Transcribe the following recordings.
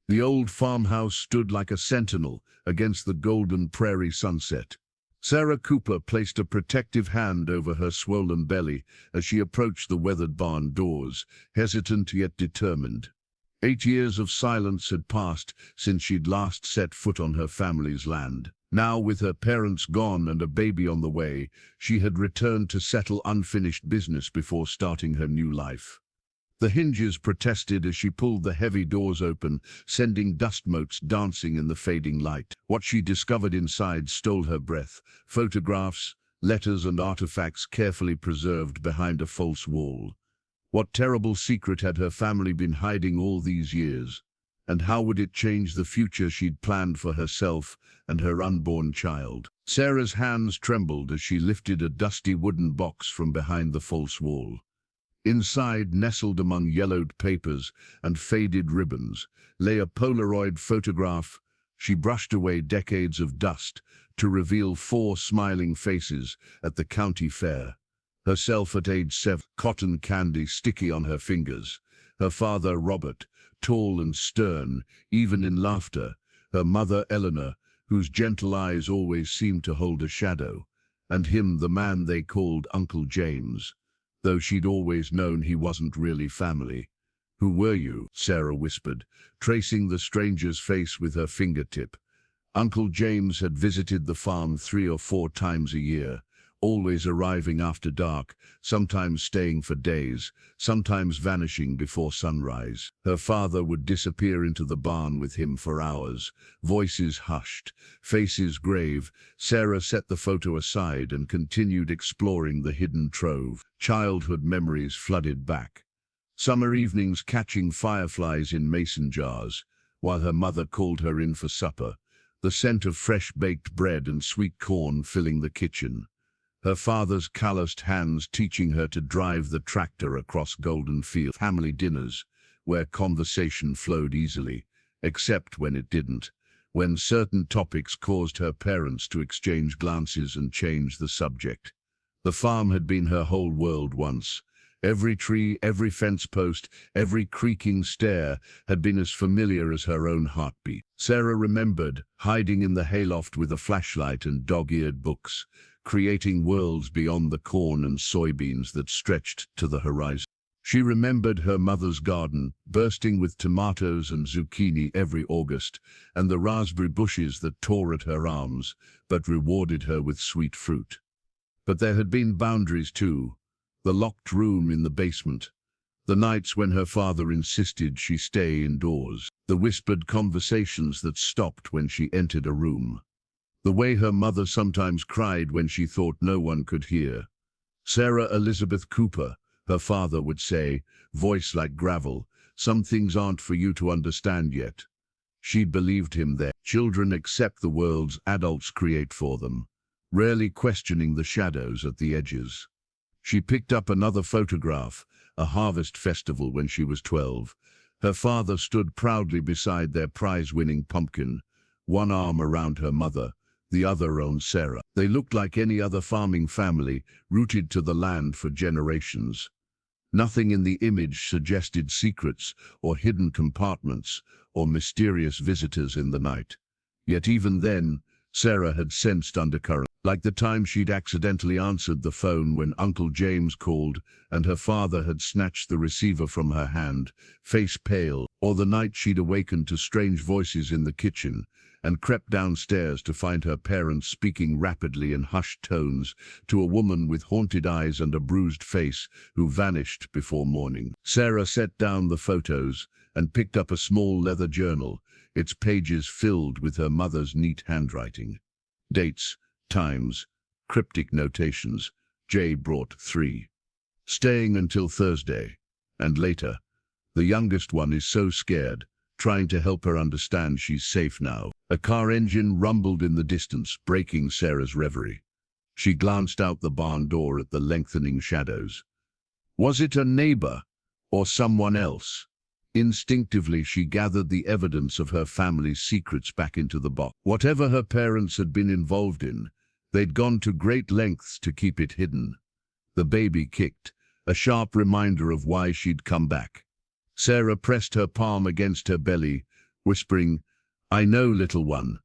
The old farmhouse stood like a sentinel against the golden prairie sunset. Sarah Cooper placed a protective hand over her swollen belly as she approached the weathered barn doors, hesitant yet determined. 8 years of silence had passed since she'd last set foot on her family's land. Now, with her parents gone and a baby on the way, she had returned to settle unfinished business before starting her new life. The hinges protested as she pulled the heavy doors open, sending dust motes dancing in the fading light. What she discovered inside stole her breath: photographs, letters and artifacts carefully preserved behind a false wall. What terrible secret had her family been hiding all these years? And how would it change the future she'd planned for herself and her unborn child? Sarah's hands trembled as she lifted a dusty wooden box from behind the false wall. Inside, nestled among yellowed papers and faded ribbons, lay a Polaroid photograph. She brushed away decades of dust to reveal 4 smiling faces at the county fair. Herself at age 7, cotton candy sticky on her fingers. Her father, Robert, tall and stern, even in laughter. Her mother, Eleanor, whose gentle eyes always seemed to hold a shadow. And him, the man they called Uncle James, though she'd always known he wasn't really family. "Who were you?" Sarah whispered, tracing the stranger's face with her fingertip. Uncle James had visited the farm 3 or 4 times a year, always arriving after dark, sometimes staying for days, sometimes vanishing before sunrise. Her father would disappear into the barn with him for hours, voices hushed, faces grave. Sarah set the photo aside and continued exploring the hidden trove. Childhood memories flooded back. Summer evenings catching fireflies in mason jars, while her mother called her in for supper, the scent of fresh baked bread and sweet corn filling the kitchen. Her father's calloused hands teaching her to drive the tractor across golden fields. Family dinners, where conversation flowed easily, except when it didn't, when certain topics caused her parents to exchange glances and change the subject. The farm had been her whole world once. Every tree, every fence post, every creaking stair had been as familiar as her own heartbeat. Sarah remembered hiding in the hayloft with a flashlight and dog-eared books, creating worlds beyond the corn and soybeans that stretched to the horizon. She remembered her mother's garden, bursting with tomatoes and zucchini every August, and the raspberry bushes that tore at her arms, but rewarded her with sweet fruit. But there had been boundaries too. The locked room in the basement, the nights when her father insisted she stay indoors, the whispered conversations that stopped when she entered a room, the way her mother sometimes cried when she thought no one could hear. "Sarah Elizabeth Cooper," her father would say, voice like gravel, "some things aren't for you to understand yet." She'd believed him then. Children accept the worlds adults create for them, rarely questioning the shadows at the edges. She picked up another photograph, a harvest festival when she was 12. Her father stood proudly beside their prize-winning pumpkin, one arm around her mother, the other on Sarah. They looked like any other farming family, rooted to the land for generations. Nothing in the image suggested secrets or hidden compartments or mysterious visitors in the night. Yet even then, Sarah had sensed undercurrent, like the time she'd accidentally answered the phone when Uncle James called and her father had snatched the receiver from her hand, face pale, or the night she'd awakened to strange voices in the kitchen and crept downstairs to find her parents speaking rapidly in hushed tones to a woman with haunted eyes and a bruised face who vanished before morning. Sarah set down the photos and picked up a small leather journal, its pages filled with her mother's neat handwriting. Dates, times, cryptic notations. Jay brought 3. Staying until Thursday. And later. The youngest one is so scared, trying to help her understand she's safe now. A car engine rumbled in the distance, breaking Sarah's reverie. She glanced out the barn door at the lengthening shadows. Was it a neighbor or someone else? Instinctively, she gathered the evidence of her family's secrets back into the box. Whatever her parents had been involved in, they'd gone to great lengths to keep it hidden. The baby kicked, a sharp reminder of why she'd come back. Sarah pressed her palm against her belly, whispering, "I know, little one.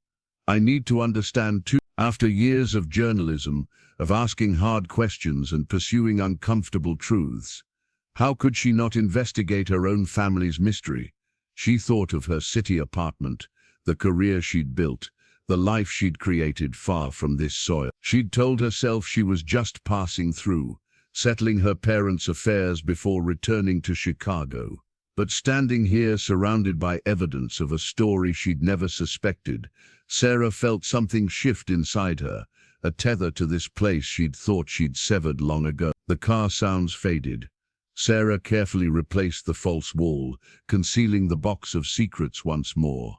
I need to understand too." After years of journalism, of asking hard questions and pursuing uncomfortable truths, how could she not investigate her own family's mystery? She thought of her city apartment, the career she'd built, the life she'd created far from this soil. She'd told herself she was just passing through, settling her parents' affairs before returning to Chicago. But standing here surrounded by evidence of a story she'd never suspected, Sarah felt something shift inside her, a tether to this place she'd thought she'd severed long ago. The car sounds faded. Sarah carefully replaced the false wall, concealing the box of secrets once more.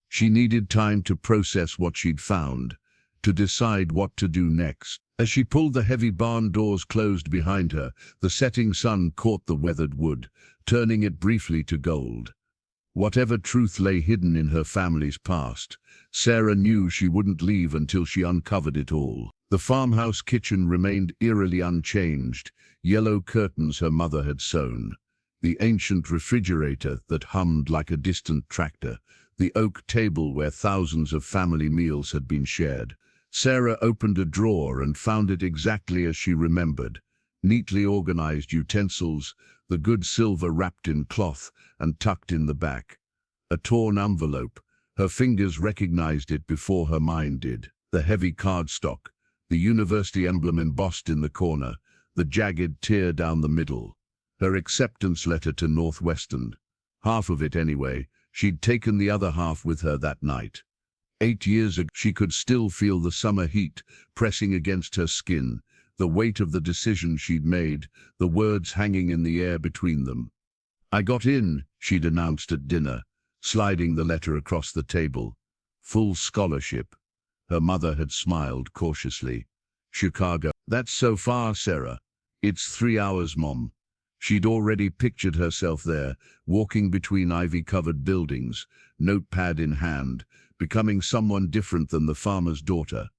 She needed time to process what she'd found, to decide what to do next. As she pulled the heavy barn doors closed behind her, the setting sun caught the weathered wood, turning it briefly to gold. Whatever truth lay hidden in her family's past, Sarah knew she wouldn't leave until she uncovered it all. The farmhouse kitchen remained eerily unchanged, yellow curtains her mother had sewn, the ancient refrigerator that hummed like a distant tractor, the oak table where thousands of family meals had been shared. Sarah opened a drawer and found it exactly as she remembered. Neatly organized utensils, the good silver wrapped in cloth and tucked in the back. A torn envelope. Her fingers recognized it before her mind did. The heavy cardstock, the university emblem embossed in the corner, the jagged tear down the middle. Her acceptance letter to Northwestern. Half of it anyway. She'd taken the other half with her that night. 8 years ago, she could still feel the summer heat pressing against her skin, the weight of the decision she'd made, the words hanging in the air between them. "I got in," she'd announced at dinner, sliding the letter across the table. Full scholarship. Her mother had smiled cautiously. "Chicago. That's so far, Sarah." "It's 3 hours, Mom." She'd already pictured herself there, walking between ivy-covered buildings, notepad in hand, becoming someone different than the farmer's daughter.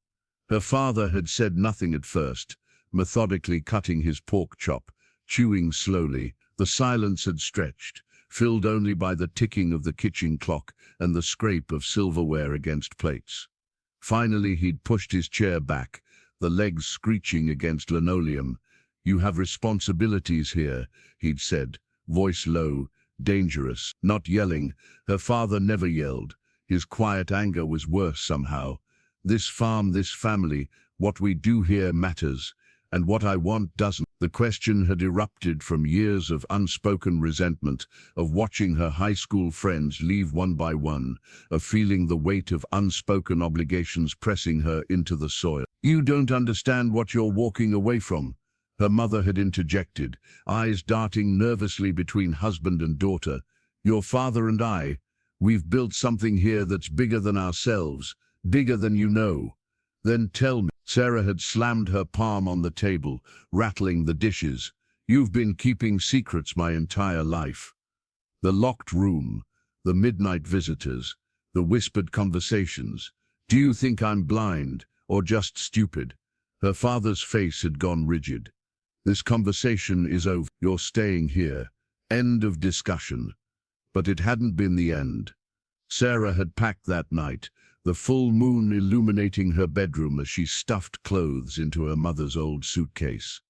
Her father had said nothing at first, methodically cutting his pork chop, chewing slowly. The silence had stretched, filled only by the ticking of the kitchen clock and the scrape of silverware against plates. Finally he'd pushed his chair back, the legs screeching against linoleum. "You have responsibilities here," he'd said, voice low, dangerous, not yelling. Her father never yelled. His quiet anger was worse somehow. "This farm, this family, what we do here matters, and what I want doesn't." The question had erupted from years of unspoken resentment, of watching her high school friends leave one by one, of feeling the weight of unspoken obligations pressing her into the soil. "You don't understand what you're walking away from," her mother had interjected, eyes darting nervously between husband and daughter. "Your father and I, we've built something here that's bigger than ourselves, bigger than you know." "Then tell me." Sarah had slammed her palm on the table, rattling the dishes. "You've been keeping secrets my entire life." The locked room, the midnight visitors, the whispered conversations. "Do you think I'm blind, or just stupid?" Her father's face had gone rigid. "This conversation is over. You're staying here. End of discussion." But it hadn't been the end. Sarah had packed that night, the full moon illuminating her bedroom as she stuffed clothes into her mother's old suitcase.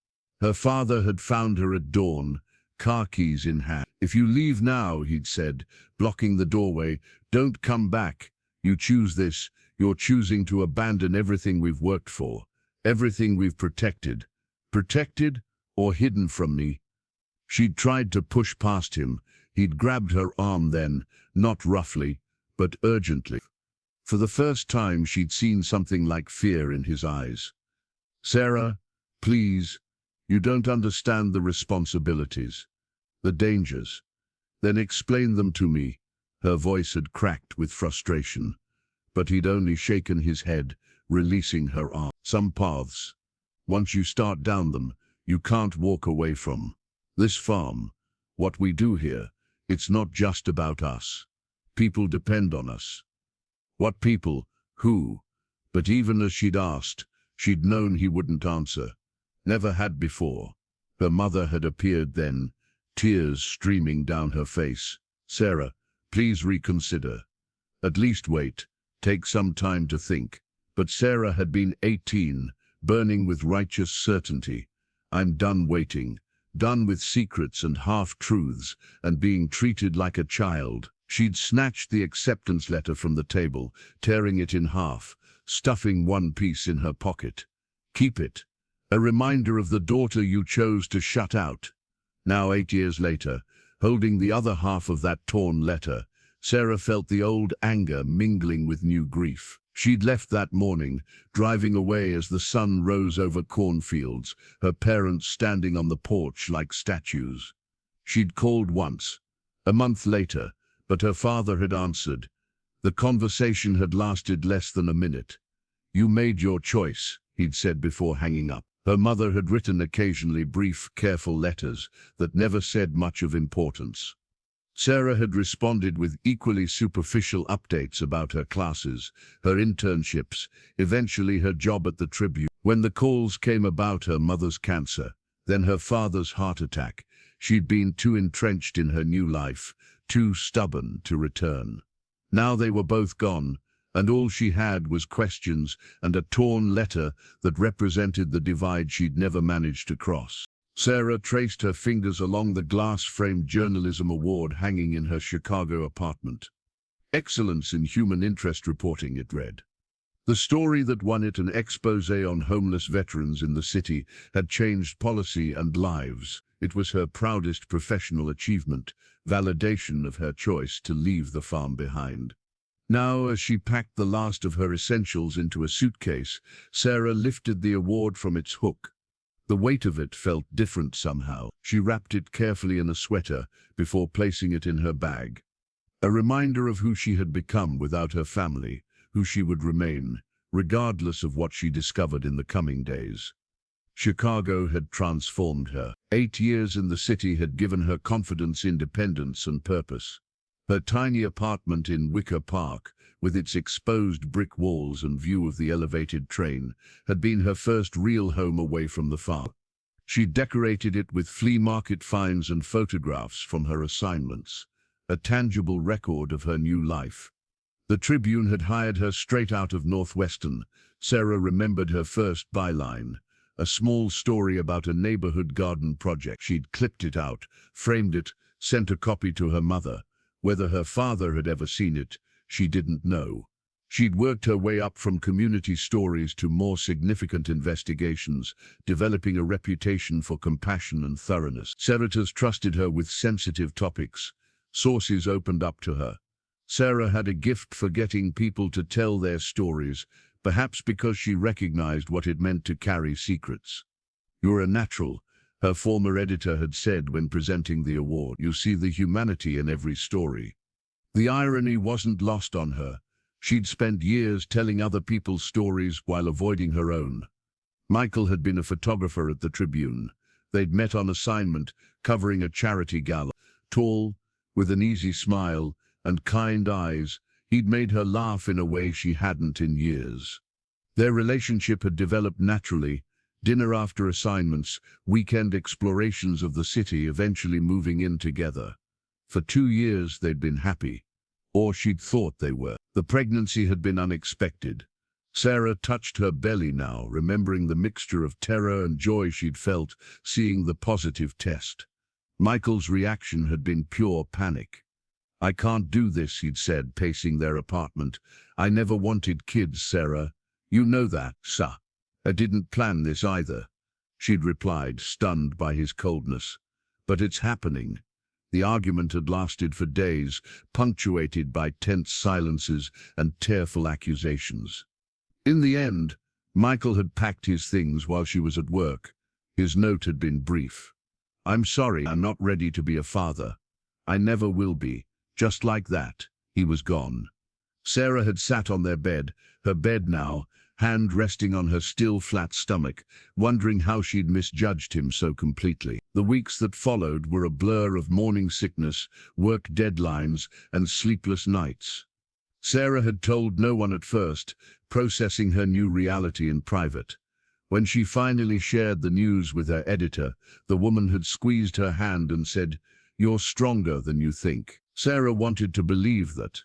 Her father had found her at dawn, car keys in hand. "If you leave now," he'd said, blocking the doorway, "don't come back. You choose this. You're choosing to abandon everything we've worked for, everything we've protected. Protected or hidden from me." She'd tried to push past him. He'd grabbed her arm then, not roughly, but urgently. For the first time she'd seen something like fear in his eyes. "Sarah, please, you don't understand the responsibilities, the dangers." "Then explain them to me." Her voice had cracked with frustration, but he'd only shaken his head, releasing her arm. "Some paths, once you start down them, you can't walk away from. This farm, what we do here, it's not just about us. People depend on us." What people? Who? But even as she'd asked, she'd known he wouldn't answer. Never had before. Her mother had appeared then, tears streaming down her face. "Sarah, please." Please reconsider. At least wait. Take some time to think. But Sarah had been 18, burning with righteous certainty. I'm done waiting. Done with secrets and half-truths and being treated like a child. She'd snatched the acceptance letter from the table, tearing it in half, stuffing one piece in her pocket. Keep it. A reminder of the daughter you chose to shut out. Now, 8 years later, holding the other half of that torn letter, Sarah felt the old anger mingling with new grief. She'd left that morning, driving away as the sun rose over cornfields, her parents standing on the porch like statues. She'd called once, a month later, but her father had answered. The conversation had lasted less than a minute. You made your choice, he'd said before hanging up. Her mother had written occasionally brief, careful letters that never said much of importance. Sarah had responded with equally superficial updates about her classes, her internships, eventually her job at the Tribune. When the calls came about her mother's cancer, then her father's heart attack, she'd been too entrenched in her new life, too stubborn to return. Now they were both gone, and all she had was questions and a torn letter that represented the divide she'd never managed to cross. Sarah traced her fingers along the glass-framed journalism award hanging in her Chicago apartment. Excellence in Human Interest Reporting, it read. The story that won it, an exposé on homeless veterans in the city, had changed policy and lives. It was her proudest professional achievement, validation of her choice to leave the farm behind. Now, as she packed the last of her essentials into a suitcase, Sarah lifted the award from its hook. The weight of it felt different somehow. She wrapped it carefully in a sweater before placing it in her bag. A reminder of who she had become without her family, who she would remain, regardless of what she discovered in the coming days. Chicago had transformed her. 8 years in the city had given her confidence, independence, and purpose. Her tiny apartment in Wicker Park, with its exposed brick walls and view of the elevated train, had been her first real home away from the farm. She decorated it with flea market finds and photographs from her assignments, a tangible record of her new life. The Tribune had hired her straight out of Northwestern. Sarah remembered her first byline, a small story about a neighborhood garden project. She'd clipped it out, framed it, sent a copy to her mother. Whether her father had ever seen it, she didn't know. She'd worked her way up from community stories to more significant investigations, developing a reputation for compassion and thoroughness. Senators trusted her with sensitive topics. Sources opened up to her. Sarah had a gift for getting people to tell their stories, perhaps because she recognized what it meant to carry secrets. "You're a natural," her former editor had said when presenting the award. "You see the humanity in every story." The irony wasn't lost on her. She'd spent years telling other people's stories while avoiding her own. Michael had been a photographer at the Tribune. They'd met on assignment, covering a charity gala. Tall, with an easy smile and kind eyes, he'd made her laugh in a way she hadn't in years. Their relationship had developed naturally, dinner after assignments, weekend explorations of the city, eventually moving in together. For 2 years they'd been happy, or she'd thought they were. The pregnancy had been unexpected. Sarah touched her belly now, remembering the mixture of terror and joy she'd felt seeing the positive test. Michael's reaction had been pure panic. "I can't do this," he'd said, pacing their apartment. "I never wanted kids, Sarah. You know that, sir." "I didn't plan this either," she'd replied, stunned by his coldness. "But it's happening." The argument had lasted for days, punctuated by tense silences and tearful accusations. In the end, Michael had packed his things while she was at work. His note had been brief. "I'm sorry, I'm not ready to be a father. I never will be." Just like that, he was gone. Sarah had sat on their bed, her bed now, hand resting on her still flat stomach, wondering how she'd misjudged him so completely. The weeks that followed were a blur of morning sickness, work deadlines, and sleepless nights. Sarah had told no one at first, processing her new reality in private. When she finally shared the news with her editor, the woman had squeezed her hand and said, "You're stronger than you think." Sarah wanted to believe that.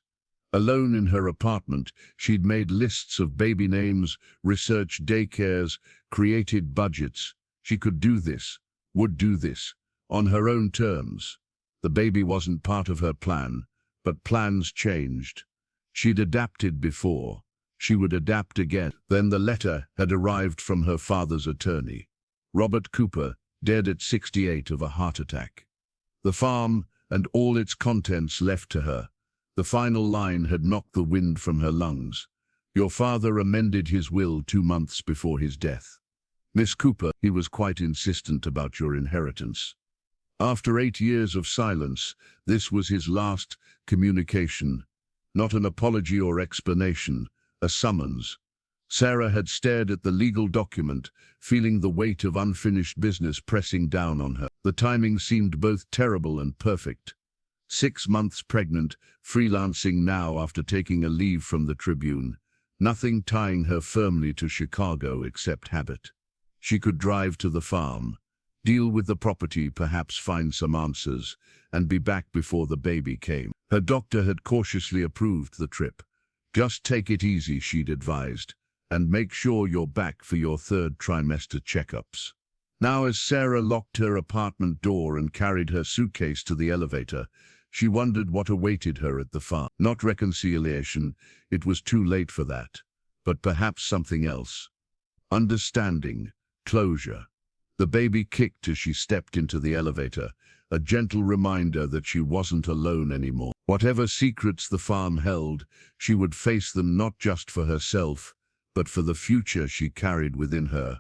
Alone in her apartment, she'd made lists of baby names, researched daycares, created budgets. She could do this, would do this, on her own terms. The baby wasn't part of her plan, but plans changed. She'd adapted before. She would adapt again. Then the letter had arrived from her father's attorney. Robert Cooper, dead at 68 of a heart attack. The farm and all its contents left to her. The final line had knocked the wind from her lungs. Your father amended his will 2 months before his death. Miss Cooper, he was quite insistent about your inheritance. After 8 years of silence, this was his last communication. Not an apology or explanation, a summons. Sarah had stared at the legal document, feeling the weight of unfinished business pressing down on her. The timing seemed both terrible and perfect. 6 months pregnant, freelancing now after taking a leave from the Tribune. Nothing tying her firmly to Chicago except habit. She could drive to the farm, deal with the property, perhaps find some answers, and be back before the baby came. Her doctor had cautiously approved the trip. Just take it easy, she'd advised, and make sure you're back for your 3rd trimester checkups. Now, as Sarah locked her apartment door and carried her suitcase to the elevator, she wondered what awaited her at the farm. Not reconciliation, it was too late for that, but perhaps something else. Understanding, closure. The baby kicked as she stepped into the elevator, a gentle reminder that she wasn't alone anymore. Whatever secrets the farm held, she would face them not just for herself, but for the future she carried within her.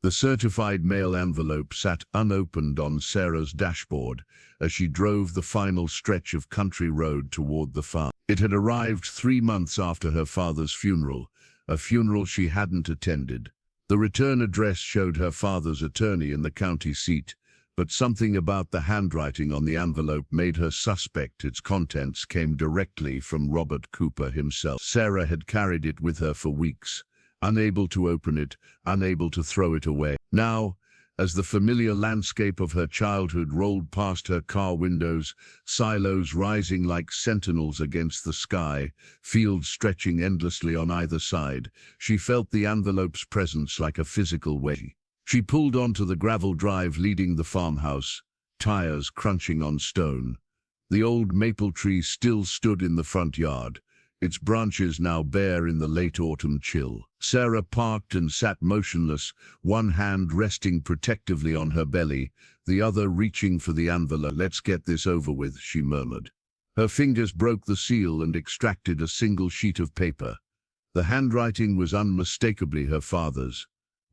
The certified mail envelope sat unopened on Sarah's dashboard as she drove the final stretch of country road toward the farm. It had arrived 3 months after her father's funeral, a funeral she hadn't attended. The return address showed her father's attorney in the county seat, but something about the handwriting on the envelope made her suspect its contents came directly from Robert Cooper himself. Sarah had carried it with her for weeks, unable to open it, unable to throw it away. Now, as the familiar landscape of her childhood rolled past her car windows, silos rising like sentinels against the sky, fields stretching endlessly on either side, she felt the envelope's presence like a physical weight. She pulled onto the gravel drive leading the farmhouse, tires crunching on stone. The old maple tree still stood in the front yard, its branches now bare in the late autumn chill. Sarah parked and sat motionless, one hand resting protectively on her belly, the other reaching for the envelope. "Let's get this over with," she murmured. Her fingers broke the seal and extracted a single sheet of paper. The handwriting was unmistakably her father's.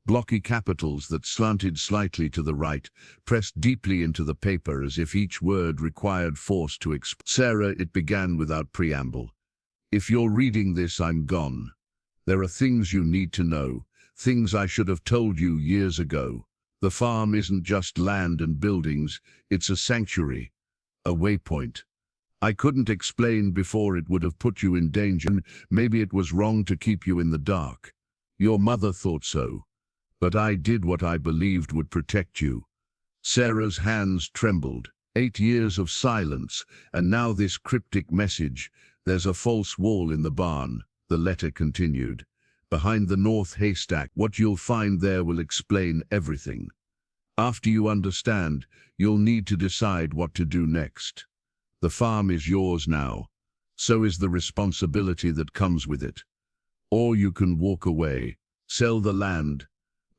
Blocky capitals that slanted slightly to the right, pressed deeply into the paper as if each word required force to express. Sarah, it began without preamble. "If you're reading this, I'm gone. There are things you need to know, things I should have told you years ago. The farm isn't just land and buildings, it's a sanctuary, a waypoint. I couldn't explain before, it would have put you in danger. Maybe it was wrong to keep you in the dark. Your mother thought so. But I did what I believed would protect you." Sarah's hands trembled. 8 years of silence, and now this cryptic message. "There's a false wall in the barn," the letter continued. "Behind the north haystack. What you'll find there will explain everything. After you understand, you'll need to decide what to do next. The farm is yours now. So is the responsibility that comes with it. Or you can walk away, sell the land.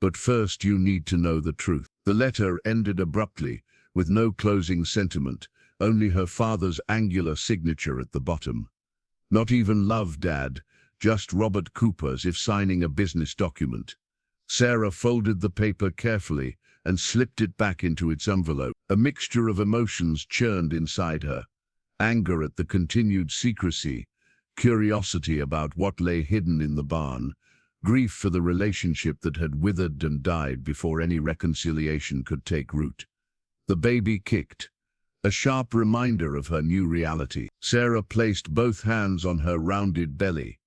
But first you need to know the truth." The letter ended abruptly, with no closing sentiment, only her father's angular signature at the bottom. Not even "Love, Dad," just Robert Cooper, as if signing a business document. Sarah folded the paper carefully and slipped it back into its envelope. A mixture of emotions churned inside her. Anger at the continued secrecy, curiosity about what lay hidden in the barn, grief for the relationship that had withered and died before any reconciliation could take root. The baby kicked, a sharp reminder of her new reality. Sarah placed both hands on her rounded belly.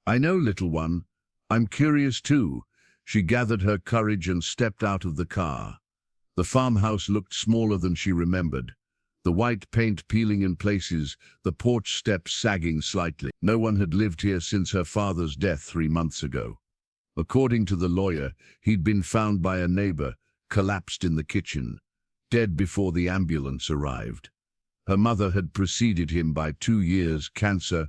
"I know, little one. I'm curious too." She gathered her courage and stepped out of the car. The farmhouse looked smaller than she remembered. the white paint peeling in places, the porch steps sagging slightly. No one had lived here since her father's death 3 months ago. According to the lawyer, he'd been found by a neighbor, collapsed in the kitchen, dead before the ambulance arrived. Her mother had preceded him by 2 years, cancer,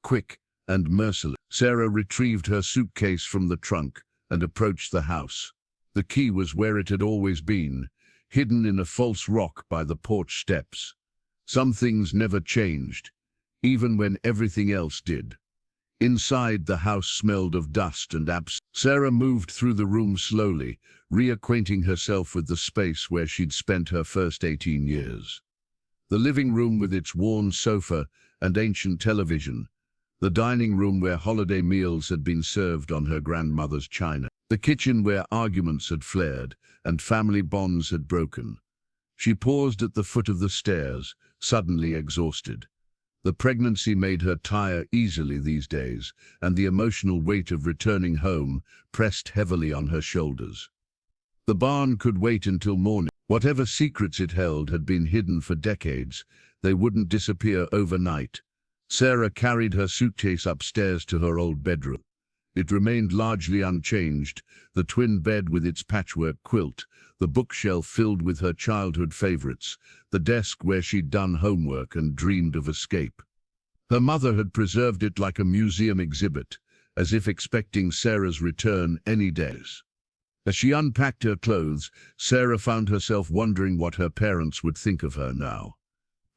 quick and merciless. Sarah retrieved her suitcase from the trunk and approached the house. The key was where it had always been, hidden in a false rock by the porch steps. Some things never changed, even when everything else did. Inside, the house smelled of dust and absence. Sarah moved through the room slowly, reacquainting herself with the space where she'd spent her first 18 years. The living room with its worn sofa and ancient television. The dining room where holiday meals had been served on her grandmother's china. The kitchen where arguments had flared and family bonds had broken. She paused at the foot of the stairs, suddenly exhausted. The pregnancy made her tire easily these days, and the emotional weight of returning home pressed heavily on her shoulders. The barn could wait until morning. Whatever secrets it held had been hidden for decades. They wouldn't disappear overnight. Sarah carried her suitcase upstairs to her old bedroom. It remained largely unchanged, the twin bed with its patchwork quilt, the bookshelf filled with her childhood favorites, the desk where she'd done homework and dreamed of escape. Her mother had preserved it like a museum exhibit, as if expecting Sarah's return any day. As she unpacked her clothes, Sarah found herself wondering what her parents would think of her now.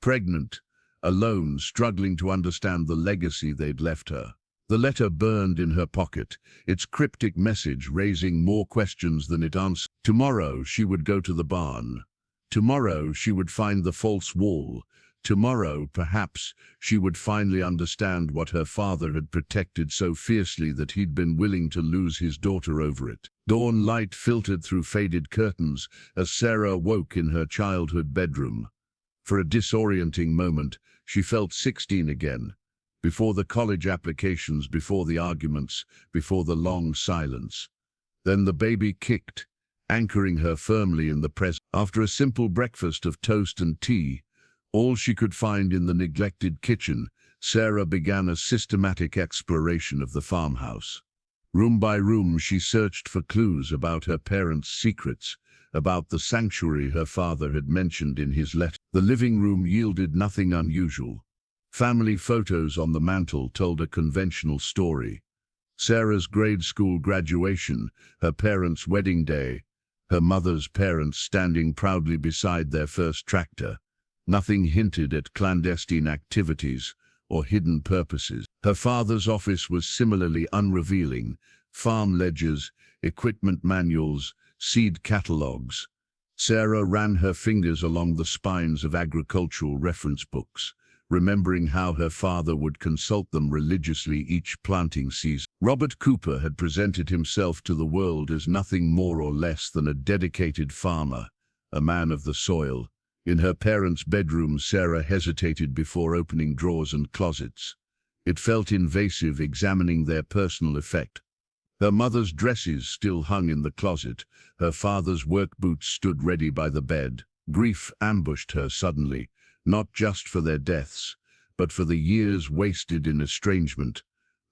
Pregnant, alone, struggling to understand the legacy they'd left her. The letter burned in her pocket, its cryptic message raising more questions than it answered. Tomorrow she would go to the barn. Tomorrow she would find the false wall. Tomorrow, perhaps, she would finally understand what her father had protected so fiercely that he'd been willing to lose his daughter over it. Dawn light filtered through faded curtains as Sarah woke in her childhood bedroom. For a disorienting moment, she felt 16 again. Before the college applications, before the arguments, before the long silence. Then the baby kicked, anchoring her firmly in the present. After a simple breakfast of toast and tea, all she could find in the neglected kitchen, Sarah began a systematic exploration of the farmhouse. Room by room, she searched for clues about her parents' secrets, about the sanctuary her father had mentioned in his letter. The living room yielded nothing unusual. Family photos on the mantel told a conventional story. Sarah's grade school graduation, her parents' wedding day, her mother's parents standing proudly beside their first tractor. Nothing hinted at clandestine activities or hidden purposes. Her father's office was similarly unrevealing. Farm ledgers, equipment manuals, seed catalogs. Sarah ran her fingers along the spines of agricultural reference books, remembering how her father would consult them religiously each planting season. Robert Cooper had presented himself to the world as nothing more or less than a dedicated farmer, a man of the soil. In her parents' bedroom, Sarah hesitated before opening drawers and closets. It felt invasive, examining their personal effect. Her mother's dresses still hung in the closet. Her father's work boots stood ready by the bed. Grief ambushed her suddenly, not just for their deaths, but for the years wasted in estrangement,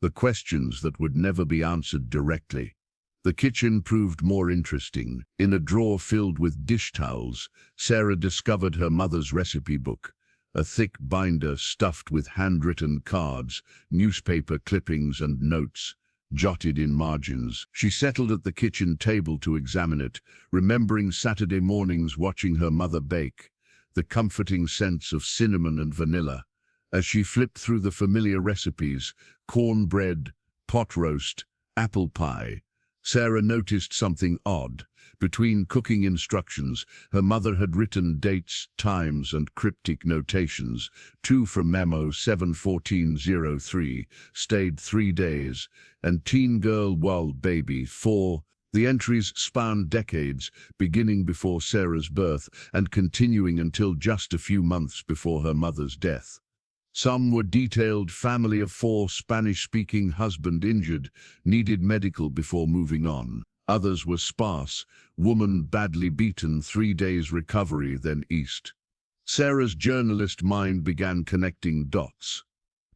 the questions that would never be answered directly. The kitchen proved more interesting. In a drawer filled with dish towels, Sarah discovered her mother's recipe book, a thick binder stuffed with handwritten cards, newspaper clippings and notes, jotted in margins. She settled at the kitchen table to examine it, remembering Saturday mornings watching her mother bake, the comforting scents of cinnamon and vanilla. As she flipped through the familiar recipes, cornbread, pot roast, apple pie, Sarah noticed something odd. Between cooking instructions, her mother had written dates, times, and cryptic notations. 2 from Memo 7/14/03, stayed 3 days, and teen girl while baby 4. The entries spanned decades, beginning before Sarah's birth and continuing until just a few months before her mother's death. Some were detailed: family of 4, Spanish-speaking, husband injured, needed medical before moving on. Others were sparse: woman badly beaten, 3 days recovery, then east. Sarah's journalist mind began connecting dots.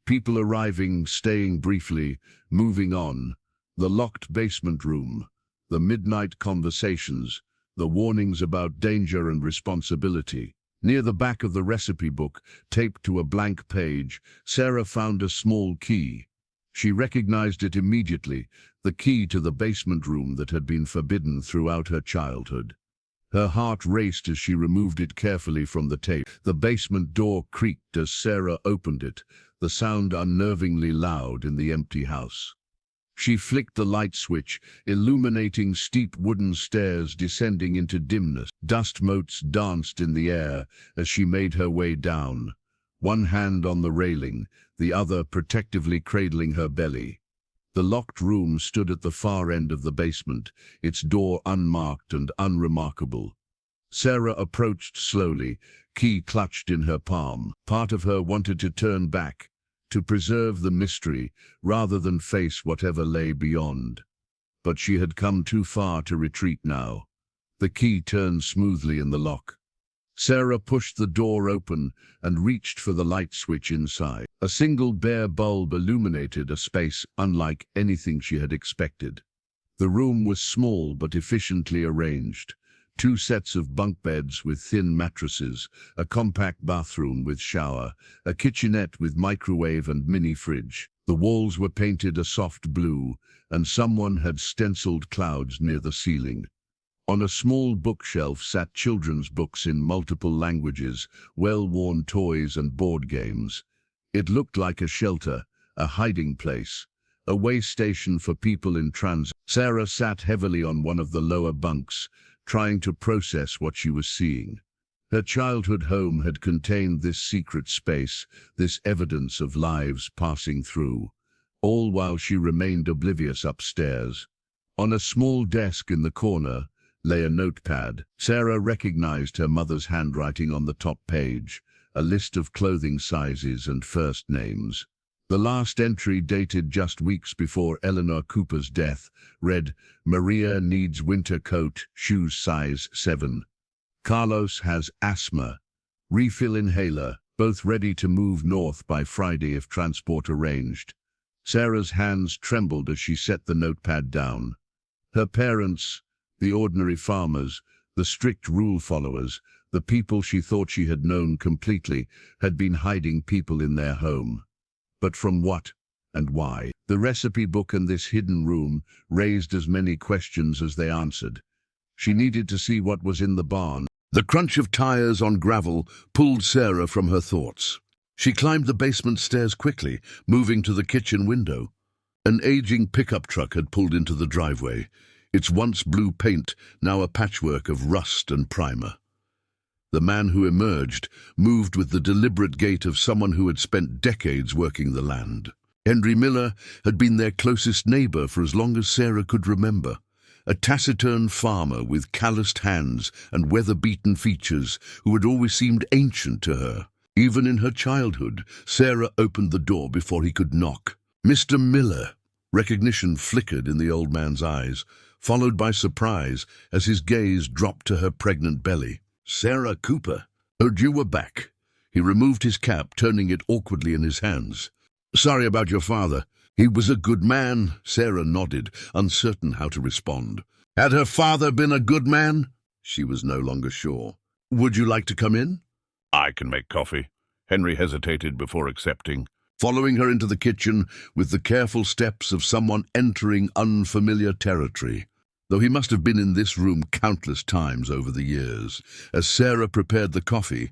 People arriving, staying briefly, moving on. The locked basement room, the midnight conversations, the warnings about danger and responsibility. Near the back of the recipe book, taped to a blank page, Sarah found a small key. She recognized it immediately, the key to the basement room that had been forbidden throughout her childhood. Her heart raced as she removed it carefully from the tape. The basement door creaked as Sarah opened it, the sound unnervingly loud in the empty house. She flicked the light switch, illuminating steep wooden stairs descending into dimness. Dust motes danced in the air as she made her way down, one hand on the railing, the other protectively cradling her belly. The locked room stood at the far end of the basement, its door unmarked and unremarkable. Sarah approached slowly, key clutched in her palm. Part of her wanted to turn back, to preserve the mystery rather than face whatever lay beyond. But she had come too far to retreat now. The key turned smoothly in the lock. Sarah pushed the door open and reached for the light switch inside. A single bare bulb illuminated a space unlike anything she had expected. The room was small but efficiently arranged. 2 sets of bunk beds with thin mattresses, a compact bathroom with shower, a kitchenette with microwave and mini fridge. The walls were painted a soft blue, and someone had stenciled clouds near the ceiling. On a small bookshelf sat children's books in multiple languages, well-worn toys and board games. It looked like a shelter, a hiding place, a way station for people in transit. Sarah sat heavily on one of the lower bunks, trying to process what she was seeing. Her childhood home had contained this secret space, this evidence of lives passing through, all while she remained oblivious upstairs. On a small desk in the corner lay a notepad. Sarah recognized her mother's handwriting on the top page, a list of clothing sizes and first names. The last entry, dated just weeks before Eleanor Cooper's death, read, "Maria needs winter coat, shoes size 7. Carlos has asthma. Refill inhaler, both ready to move north by Friday if transport arranged." Sarah's hands trembled as she set the notepad down. Her parents, the ordinary farmers, the strict rule followers, the people she thought she had known completely, had been hiding people in their home. But from what and why? The recipe book and this hidden room raised as many questions as they answered. She needed to see what was in the barn. The crunch of tires on gravel pulled Sarah from her thoughts. She climbed the basement stairs quickly, moving to the kitchen window. An aging pickup truck had pulled into the driveway, its once blue paint now a patchwork of rust and primer. The man who emerged moved with the deliberate gait of someone who had spent decades working the land. Henry Miller had been their closest neighbor for as long as Sarah could remember. A taciturn farmer with calloused hands and weather-beaten features who had always seemed ancient to her. Even in her childhood, Sarah opened the door before he could knock. "Mr. Miller." Recognition flickered in the old man's eyes, followed by surprise as his gaze dropped to her pregnant belly. "Sarah Cooper, heard you were back." He removed his cap, turning it awkwardly in his hands. "Sorry about your father. He was a good man." Sarah nodded, uncertain how to respond. Had her father been a good man? She was no longer sure. "Would you like to come in?" "I can make coffee." Henry hesitated before accepting, following her into the kitchen with the careful steps of someone entering unfamiliar territory. Though he must have been in this room countless times over the years. As Sarah prepared the coffee,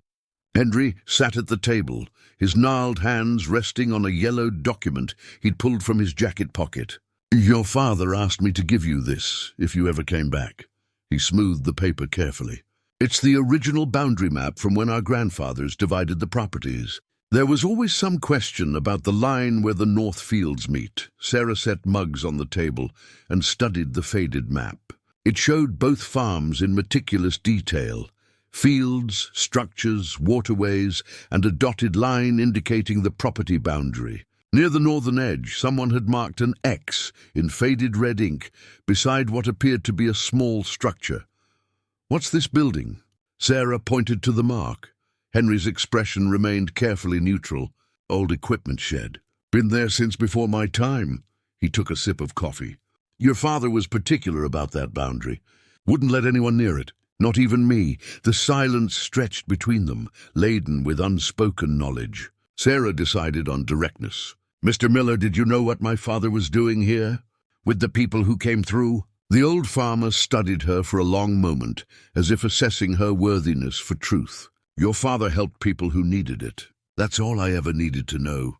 Henry sat at the table, his gnarled hands resting on a yellowed document he'd pulled from his jacket pocket. "Your father asked me to give you this, if you ever came back." He smoothed the paper carefully. "It's the original boundary map from when our grandfathers divided the properties. There was always some question about the line where the north fields meet." Sarah set mugs on the table and studied the faded map. It showed both farms in meticulous detail. Fields, structures, waterways, and a dotted line indicating the property boundary. Near the northern edge, someone had marked an X in faded red ink beside what appeared to be a small structure. "What's this building?" Sarah pointed to the mark. Henry's expression remained carefully neutral. Old equipment shed. Been there since before my time. He took a sip of coffee. Your father was particular about that boundary. Wouldn't let anyone near it. Not even me. The silence stretched between them, laden with unspoken knowledge. Sarah decided on directness. Mr. Miller, did you know what my father was doing here? With the people who came through? The old farmer studied her for a long moment, as if assessing her worthiness for truth. Your father helped people who needed it. That's all I ever needed to know.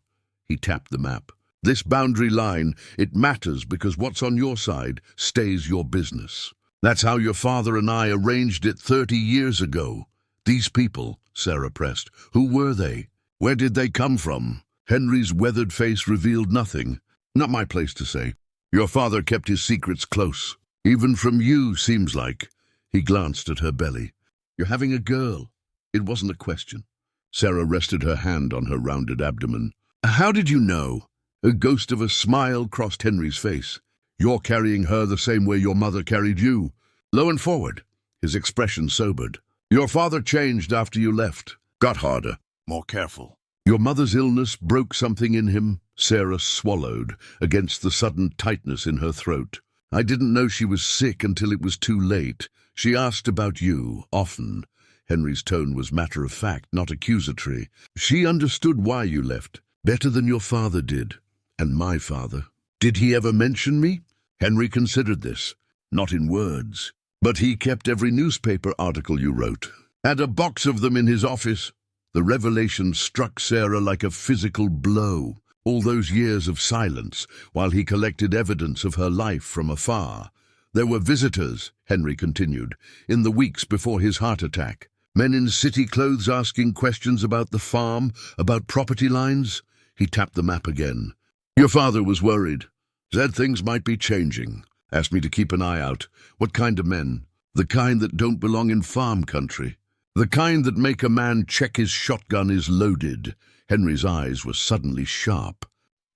He tapped the map. This boundary line, it matters because what's on your side stays your business. That's how your father and I arranged it 30 years ago. These people, Sarah pressed, who were they? Where did they come from? Henry's weathered face revealed nothing. Not my place to say. Your father kept his secrets close. Even from you, seems like. He glanced at her belly. You're having a girl. It wasn't a question. Sarah rested her hand on her rounded abdomen. How did you know? A ghost of a smile crossed Henry's face. You're carrying her the same way your mother carried you. Low and forward. His expression sobered. Your father changed after you left. Got harder. More careful. Your mother's illness broke something in him. Sarah swallowed against the sudden tightness in her throat. I didn't know she was sick until it was too late. She asked about you, often. Henry's tone was matter-of-fact, not accusatory. She understood why you left, better than your father did, and my father. Did he ever mention me? Henry considered this, not in words, but he kept every newspaper article you wrote. Had a box of them in his office. The revelation struck Sarah like a physical blow. All those years of silence, while he collected evidence of her life from afar. There were visitors, Henry continued, in the weeks before his heart attack. Men in city clothes asking questions about the farm, about property lines. He tapped the map again. Your father was worried. Said things might be changing. Asked me to keep an eye out. What kind of men? The kind that don't belong in farm country. The kind that make a man check his shotgun is loaded. Henry's eyes were suddenly sharp.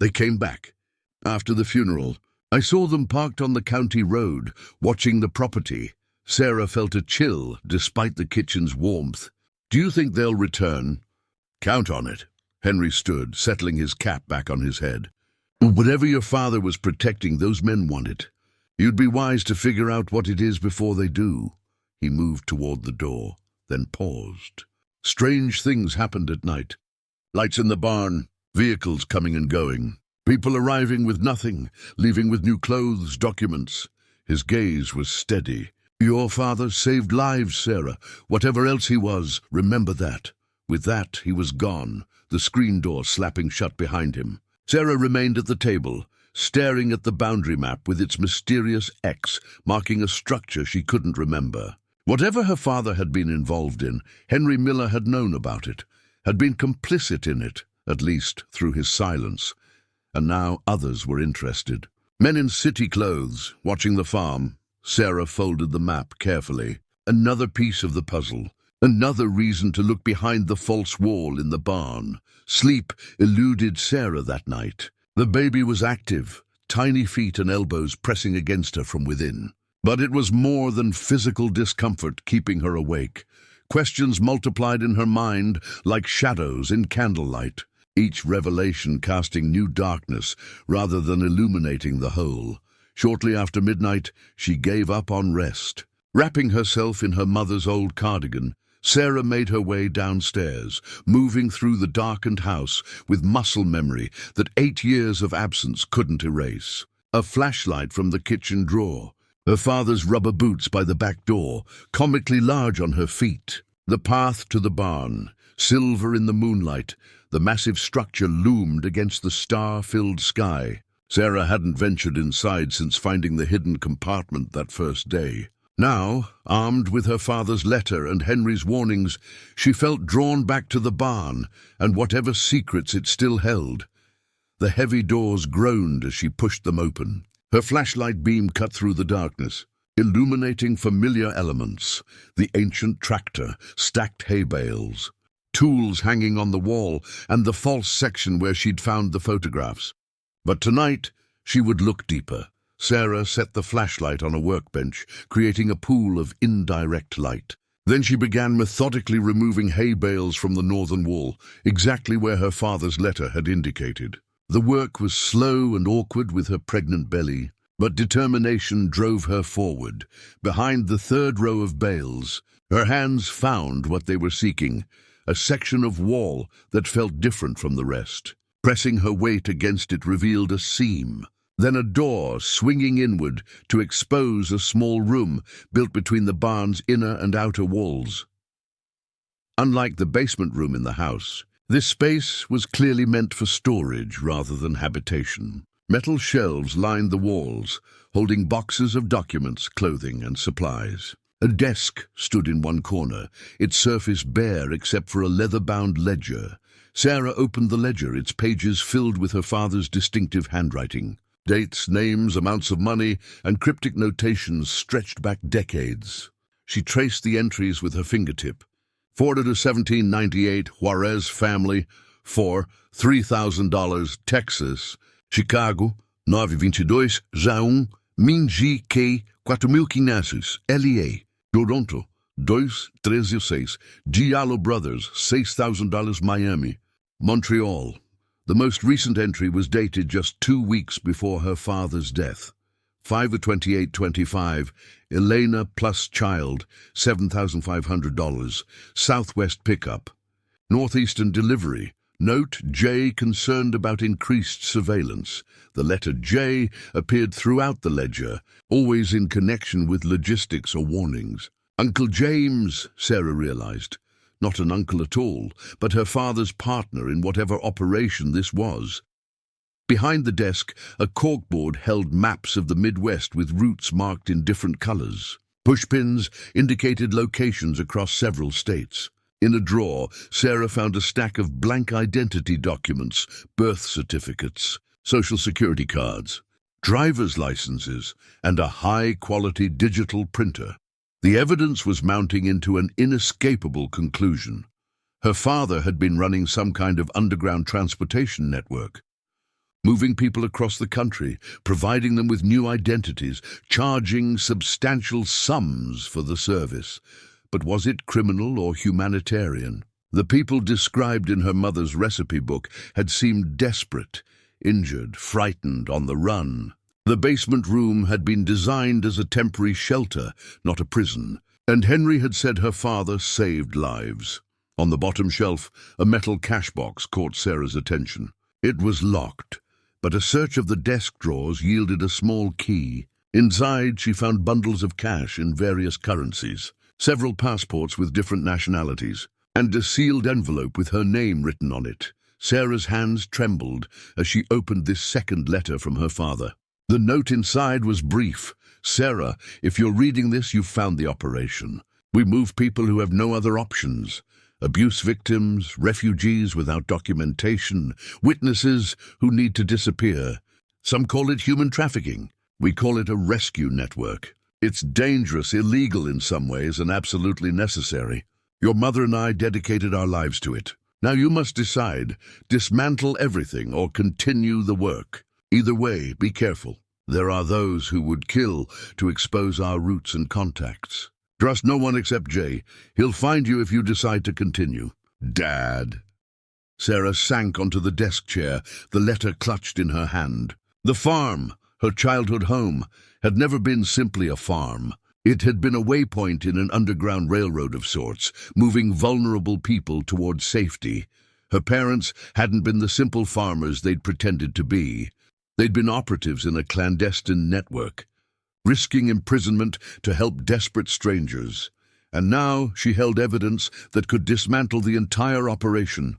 They came back. After the funeral, I saw them parked on the county road, watching the property. Sarah felt a chill, despite the kitchen's warmth. Do you think they'll return? Count on it. Henry stood, settling his cap back on his head. Whatever your father was protecting, those men want it. You'd be wise to figure out what it is before they do. He moved toward the door, then paused. Strange things happened at night. Lights in the barn, vehicles coming and going. People arriving with nothing, leaving with new clothes, documents. His gaze was steady. Your father saved lives, Sarah. Whatever else he was, remember that. With that, he was gone, the screen door slapping shut behind him. Sarah remained at the table, staring at the boundary map with its mysterious X marking a structure she couldn't remember. Whatever her father had been involved in, Henry Miller had known about it, had been complicit in it, at least through his silence. And now others were interested. Men in city clothes, watching the farm. Sarah folded the map carefully. Another piece of the puzzle. Another reason to look behind the false wall in the barn. Sleep eluded Sarah that night. The baby was active, tiny feet and elbows pressing against her from within. But it was more than physical discomfort keeping her awake. Questions multiplied in her mind like shadows in candlelight, each revelation casting new darkness rather than illuminating the whole. Shortly after midnight, she gave up on rest. Wrapping herself in her mother's old cardigan, Sarah made her way downstairs, moving through the darkened house with muscle memory that 8 years of absence couldn't erase. A flashlight from the kitchen drawer, her father's rubber boots by the back door, comically large on her feet. The path to the barn, silver in the moonlight, the massive structure loomed against the star-filled sky. Sarah hadn't ventured inside since finding the hidden compartment that first day. Now, armed with her father's letter and Henry's warnings, she felt drawn back to the barn and whatever secrets it still held. The heavy doors groaned as she pushed them open. Her flashlight beam cut through the darkness, illuminating familiar elements, the ancient tractor, stacked hay bales, tools hanging on the wall, and the false section where she'd found the photographs. But tonight, she would look deeper. Sarah set the flashlight on a workbench, creating a pool of indirect light. Then she began methodically removing hay bales from the northern wall, exactly where her father's letter had indicated. The work was slow and awkward with her pregnant belly, but determination drove her forward. Behind the third row of bales, her hands found what they were seeking, a section of wall that felt different from the rest. Pressing her weight against it revealed a seam, then a door swinging inward to expose a small room built between the barn's inner and outer walls. Unlike the basement room in the house, this space was clearly meant for storage rather than habitation. Metal shelves lined the walls, holding boxes of documents, clothing, and supplies. A desk stood in one corner, its surface bare except for a leather-bound ledger. Sarah opened the ledger, its pages filled with her father's distinctive handwriting. Dates, names, amounts of money, and cryptic notations stretched back decades. She traced the entries with her fingertip. Forwarded to 1798, Juarez family, for $3,000, Texas, Chicago, 922, Jaun, Minji K, 4.500, LEA, Toronto, 236, Giallo Brothers, $6,000, Miami, Montreal. The most recent entry was dated just 2 weeks before her father's death. 5/28/25, Elena plus child, $7,500, Southwest pickup. Northeastern delivery. Note J concerned about increased surveillance. The letter J appeared throughout the ledger, always in connection with logistics or warnings. Uncle James, Sarah realized. Not an uncle at all, but her father's partner in whatever operation this was. Behind the desk, a corkboard held maps of the Midwest with routes marked in different colors. Pushpins indicated locations across several states. In a drawer, Sarah found a stack of blank identity documents, birth certificates, social security cards, driver's licenses, and a high-quality digital printer. The evidence was mounting into an inescapable conclusion. Her father had been running some kind of underground transportation network, moving people across the country, providing them with new identities, charging substantial sums for the service. But was it criminal or humanitarian? The people described in her mother's recipe book had seemed desperate, injured, frightened, on the run. The basement room had been designed as a temporary shelter, not a prison, and Henry had said her father saved lives. On the bottom shelf, a metal cash box caught Sarah's attention. It was locked, but a search of the desk drawers yielded a small key. Inside, she found bundles of cash in various currencies, several passports with different nationalities, and a sealed envelope with her name written on it. Sarah's hands trembled as she opened this second letter from her father. The note inside was brief. "Sarah, if you're reading this, you've found the operation. We move people who have no other options. Abuse victims, refugees without documentation, witnesses who need to disappear. Some call it human trafficking. We call it a rescue network. It's dangerous, illegal in some ways, and absolutely necessary. Your mother and I dedicated our lives to it. Now you must decide, dismantle everything or continue the work. Either way, be careful. There are those who would kill to expose our roots and contacts. Trust no one except Jay. He'll find you if you decide to continue." "Dad." Sarah sank onto the desk chair, the letter clutched in her hand. The farm, her childhood home, had never been simply a farm. It had been a waypoint in an underground railroad of sorts, moving vulnerable people towards safety. Her parents hadn't been the simple farmers they'd pretended to be. They'd been operatives in a clandestine network, risking imprisonment to help desperate strangers. And now she held evidence that could dismantle the entire operation,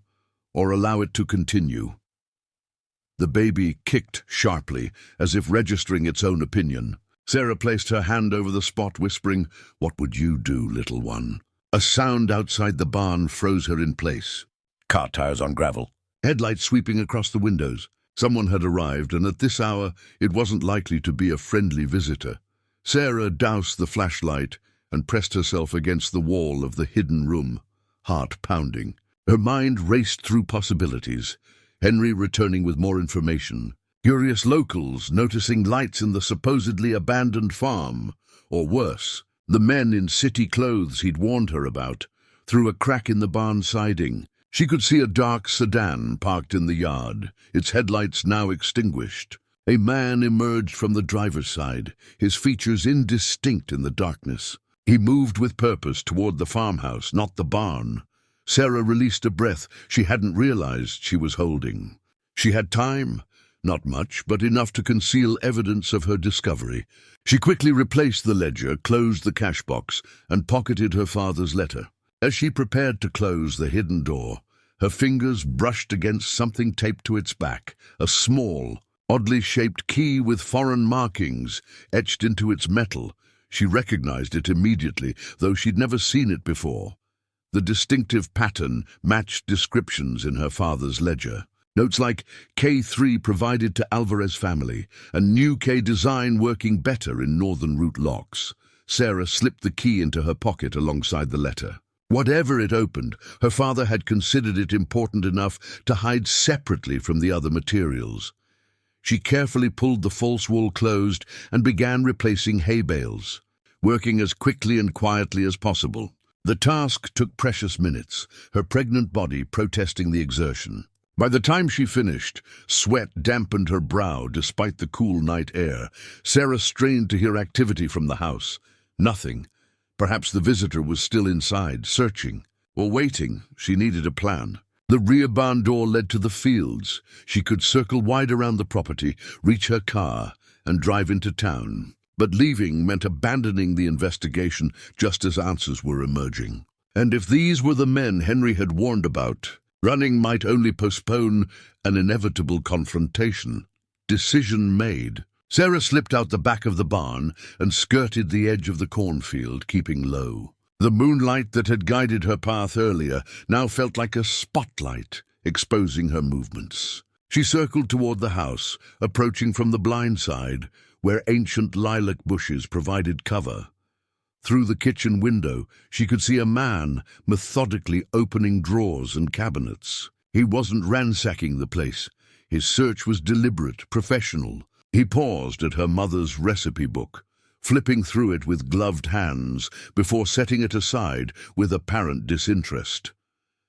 or allow it to continue. The baby kicked sharply, as if registering its own opinion. Sarah placed her hand over the spot, whispering, "What would you do, little one?" A sound outside the barn froze her in place. Car tires on gravel. Headlights sweeping across the windows. Someone had arrived, and at this hour it wasn't likely to be a friendly visitor. Sarah doused the flashlight and pressed herself against the wall of the hidden room, heart pounding. Her mind raced through possibilities. Henry returning with more information. Curious locals noticing lights in the supposedly abandoned farm. Or worse, the men in city clothes he'd warned her about. Through a crack in the barn siding, she could see a dark sedan parked in the yard, its headlights now extinguished. A man emerged from the driver's side, his features indistinct in the darkness. He moved with purpose toward the farmhouse, not the barn. Sarah released a breath she hadn't realized she was holding. She had time, not much, but enough to conceal evidence of her discovery. She quickly replaced the ledger, closed the cash box, and pocketed her father's letter. As she prepared to close the hidden door, her fingers brushed against something taped to its back, a small, oddly shaped key with foreign markings etched into its metal. She recognized it immediately, though she'd never seen it before. The distinctive pattern matched descriptions in her father's ledger. Notes like K3 provided to Alvarez family, and new K design working better in northern route locks. Sarah slipped the key into her pocket alongside the letter. Whatever it opened, her father had considered it important enough to hide separately from the other materials. She carefully pulled the false wall closed and began replacing hay bales, working as quickly and quietly as possible. The task took precious minutes, her pregnant body protesting the exertion. By the time she finished, sweat dampened her brow despite the cool night air. Sarah strained to hear activity from the house. Nothing. Perhaps the visitor was still inside, searching or waiting. She needed a plan. The rear barn door led to the fields. She could circle wide around the property, reach her car, and drive into town. But leaving meant abandoning the investigation just as answers were emerging. And if these were the men Henry had warned about, running might only postpone an inevitable confrontation. Decision made. Sarah slipped out the back of the barn and skirted the edge of the cornfield, keeping low. The moonlight that had guided her path earlier now felt like a spotlight, exposing her movements. She circled toward the house, approaching from the blind side, where ancient lilac bushes provided cover. Through the kitchen window, she could see a man methodically opening drawers and cabinets. He wasn't ransacking the place. His search was deliberate, professional. He paused at her mother's recipe book, flipping through it with gloved hands before setting it aside with apparent disinterest.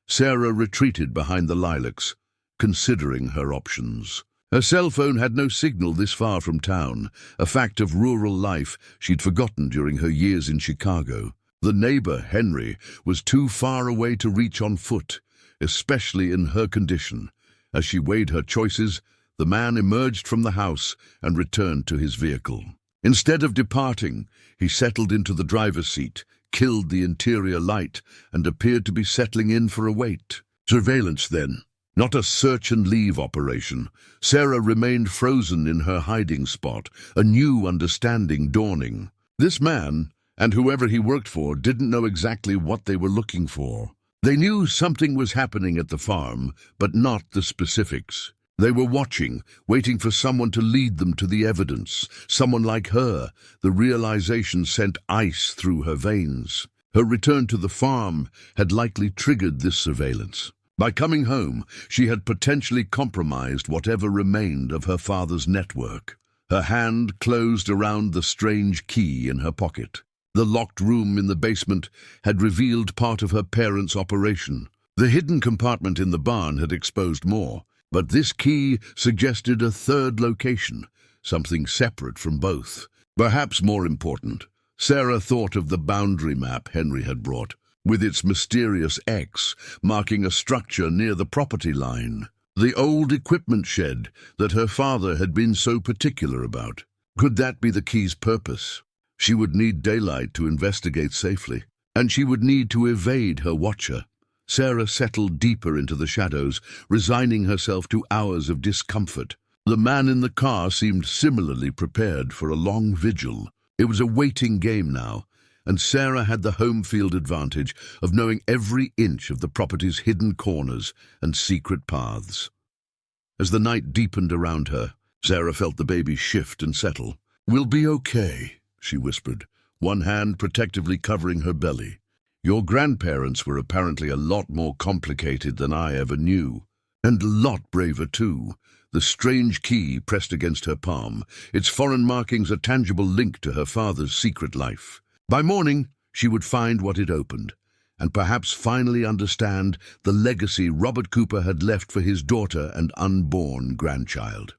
Sarah retreated behind the lilacs, considering her options. Her cell phone had no signal this far from town, a fact of rural life she'd forgotten during her years in Chicago. The neighbor, Henry, was too far away to reach on foot, especially in her condition. As she weighed her choices, the man emerged from the house and returned to his vehicle. Instead of departing, he settled into the driver's seat, killed the interior light, and appeared to be settling in for a wait. Surveillance, then. Not a search-and-leave operation. Sarah remained frozen in her hiding spot, a new understanding dawning. This man, and whoever he worked for, didn't know exactly what they were looking for. They knew something was happening at the farm, but not the specifics. They were watching, waiting for someone to lead them to the evidence. Someone like her. The realization sent ice through her veins. Her return to the farm had likely triggered this surveillance. By coming home, she had potentially compromised whatever remained of her father's network. Her hand closed around the strange key in her pocket. The locked room in the basement had revealed part of her parents' operation. The hidden compartment in the barn had exposed more. But this key suggested a third location, something separate from both. Perhaps more important, Sarah thought of the boundary map Henry had brought, with its mysterious X marking a structure near the property line. The old equipment shed that her father had been so particular about. Could that be the key's purpose? She would need daylight to investigate safely, and she would need to evade her watcher. Sarah settled deeper into the shadows, resigning herself to hours of discomfort. The man in the car seemed similarly prepared for a long vigil. It was a waiting game now, and Sarah had the home field advantage of knowing every inch of the property's hidden corners and secret paths. As the night deepened around her, Sarah felt the baby shift and settle. "We'll be okay," she whispered, one hand protectively covering her belly. "Your grandparents were apparently a lot more complicated than I ever knew. And a lot braver, too." The strange key pressed against her palm, its foreign markings a tangible link to her father's secret life. By morning, she would find what it opened, and perhaps finally understand the legacy Robert Cooper had left for his daughter and unborn grandchild.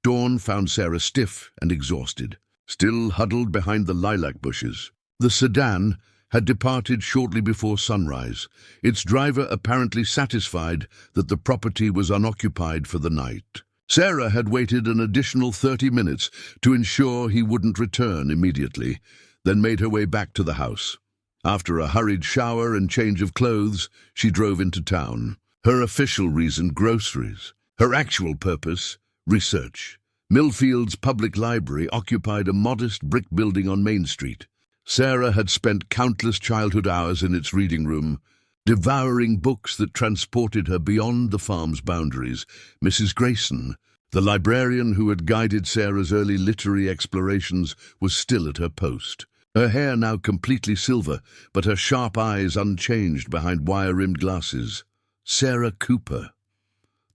Dawn found Sarah stiff and exhausted, still huddled behind the lilac bushes. The sedan had departed shortly before sunrise, its driver apparently satisfied that the property was unoccupied for the night. Sarah had waited an additional 30 minutes to ensure he wouldn't return immediately, then made her way back to the house. After a hurried shower and change of clothes, she drove into town. Her official reason, groceries. Her actual purpose, research. Millfield's public library occupied a modest brick building on Main Street. Sarah had spent countless childhood hours in its reading room, devouring books that transported her beyond the farm's boundaries. Mrs. Grayson, the librarian who had guided Sarah's early literary explorations, was still at her post. Her hair now completely silver, but her sharp eyes unchanged behind wire-rimmed glasses. Sarah Cooper.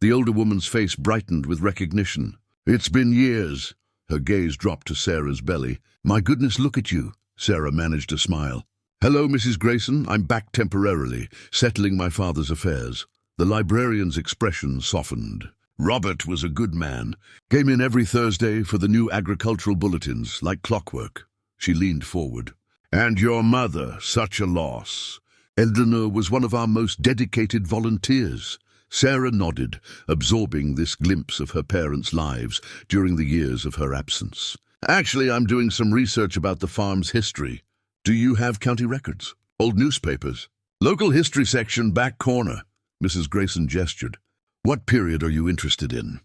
The older woman's face brightened with recognition. "It's been years." Her gaze dropped to Sarah's belly. "My goodness, look at you." Sarah managed to smile. "Hello, Mrs. Grayson. I'm back temporarily, settling my father's affairs." The librarian's expression softened. "Robert was a good man. Came in every Thursday for the new agricultural bulletins, like clockwork." She leaned forward. "And your mother, such a loss." "Eleanor was one of our most dedicated volunteers." Sarah nodded, absorbing this glimpse of her parents' lives during the years of her absence. "Actually, I'm doing some research about the farm's history." "Do you have county records? Old newspapers?" "Local history section, back corner." Mrs. Grayson gestured. "What period are you interested in?"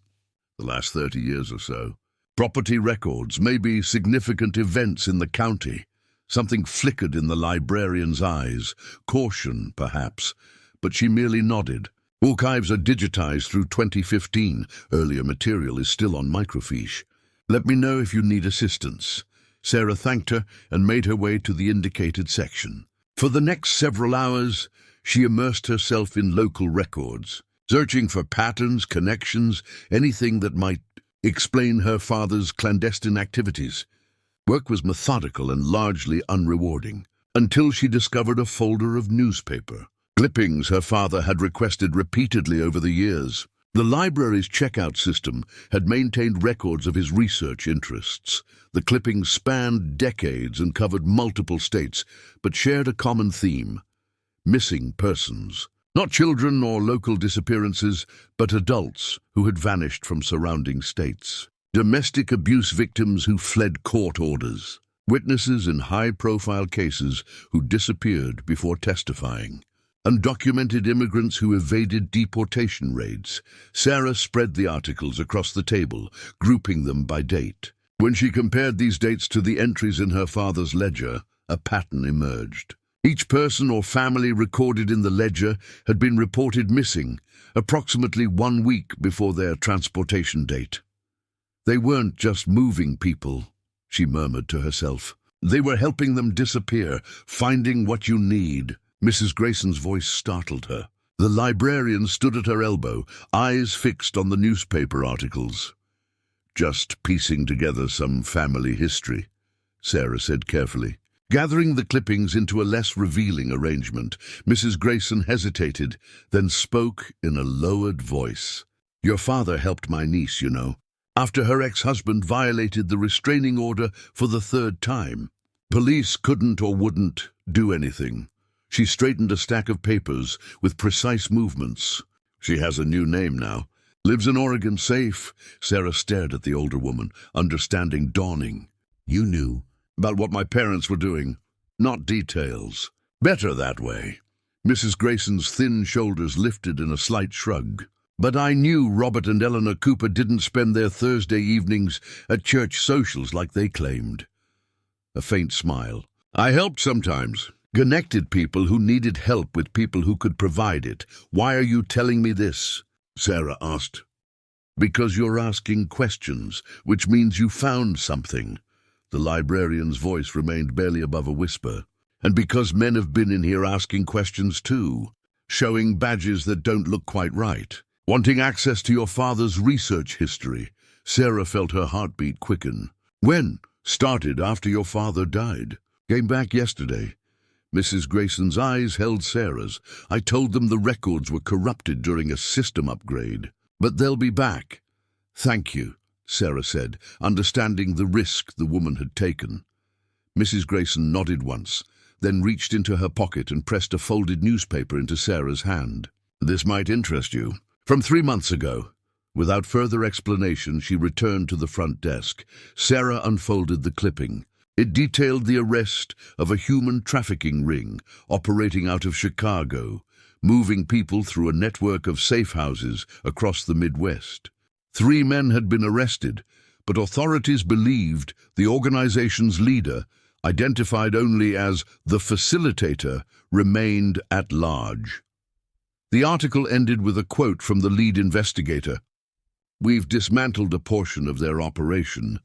"The last 30 years or so." "Property records, maybe significant events in the county." Something flickered in the librarian's eyes. Caution, perhaps. But she merely nodded. "Archives are digitized through 2015. Earlier material is still on microfiche. Let me know if you need assistance." Sarah thanked her and made her way to the indicated section. For the next several hours, she immersed herself in local records, searching for patterns, connections, anything that might explain her father's clandestine activities. Work was methodical and largely unrewarding, until she discovered a folder of newspaper clippings her father had requested repeatedly over the years. The library's checkout system had maintained records of his research interests. The clippings spanned decades and covered multiple states, but shared a common theme: missing persons. Not children or local disappearances, but adults who had vanished from surrounding states. Domestic abuse victims who fled court orders. Witnesses in high-profile cases who disappeared before testifying. Undocumented immigrants who evaded deportation raids. Sarah spread the articles across the table, grouping them by date. When she compared these dates to the entries in her father's ledger, a pattern emerged. Each person or family recorded in the ledger had been reported missing approximately 1 week before their transportation date. "They weren't just moving people," she murmured to herself. "They were helping them disappear, finding what you need." Mrs. Grayson's voice startled her. The librarian stood at her elbow, eyes fixed on the newspaper articles. "Just piecing together some family history," Sarah said carefully. Gathering the clippings into a less revealing arrangement, Mrs. Grayson hesitated, then spoke in a lowered voice. "Your father helped my niece, you know, after her ex-husband violated the restraining order for the 3rd time. Police couldn't or wouldn't do anything." She straightened a stack of papers with precise movements. "She has a new name now. Lives in Oregon, safe." Sarah stared at the older woman, understanding dawning. "You knew about what my parents were doing. Not details. Better that way." Mrs. Grayson's thin shoulders lifted in a slight shrug. "But I knew Robert and Eleanor Cooper didn't spend their Thursday evenings at church socials like they claimed." A faint smile. "I helped sometimes. Connected people who needed help with people who could provide it. Why are you telling me this?" Sarah asked. "Because you're asking questions, which means you found something." The librarian's voice remained barely above a whisper. "And because men have been in here asking questions too, showing badges that don't look quite right, wanting access to your father's research history." Sarah felt her heartbeat quicken. "When?" "Started after your father died." Came back yesterday. Mrs. Grayson's eyes held Sarah's. I told them the records were corrupted during a system upgrade. But they'll be back. Thank you, Sarah said, understanding the risk the woman had taken. Mrs. Grayson nodded once, then reached into her pocket and pressed a folded newspaper into Sarah's hand. This might interest you. From 3 months ago. Without further explanation, she returned to the front desk. Sarah unfolded the clipping. It detailed the arrest of a human trafficking ring operating out of Chicago, moving people through a network of safe houses across the Midwest. 3 men had been arrested, but authorities believed the organization's leader, identified only as the facilitator, remained at large. The article ended with a quote from the lead investigator. "We've dismantled a portion of their operation,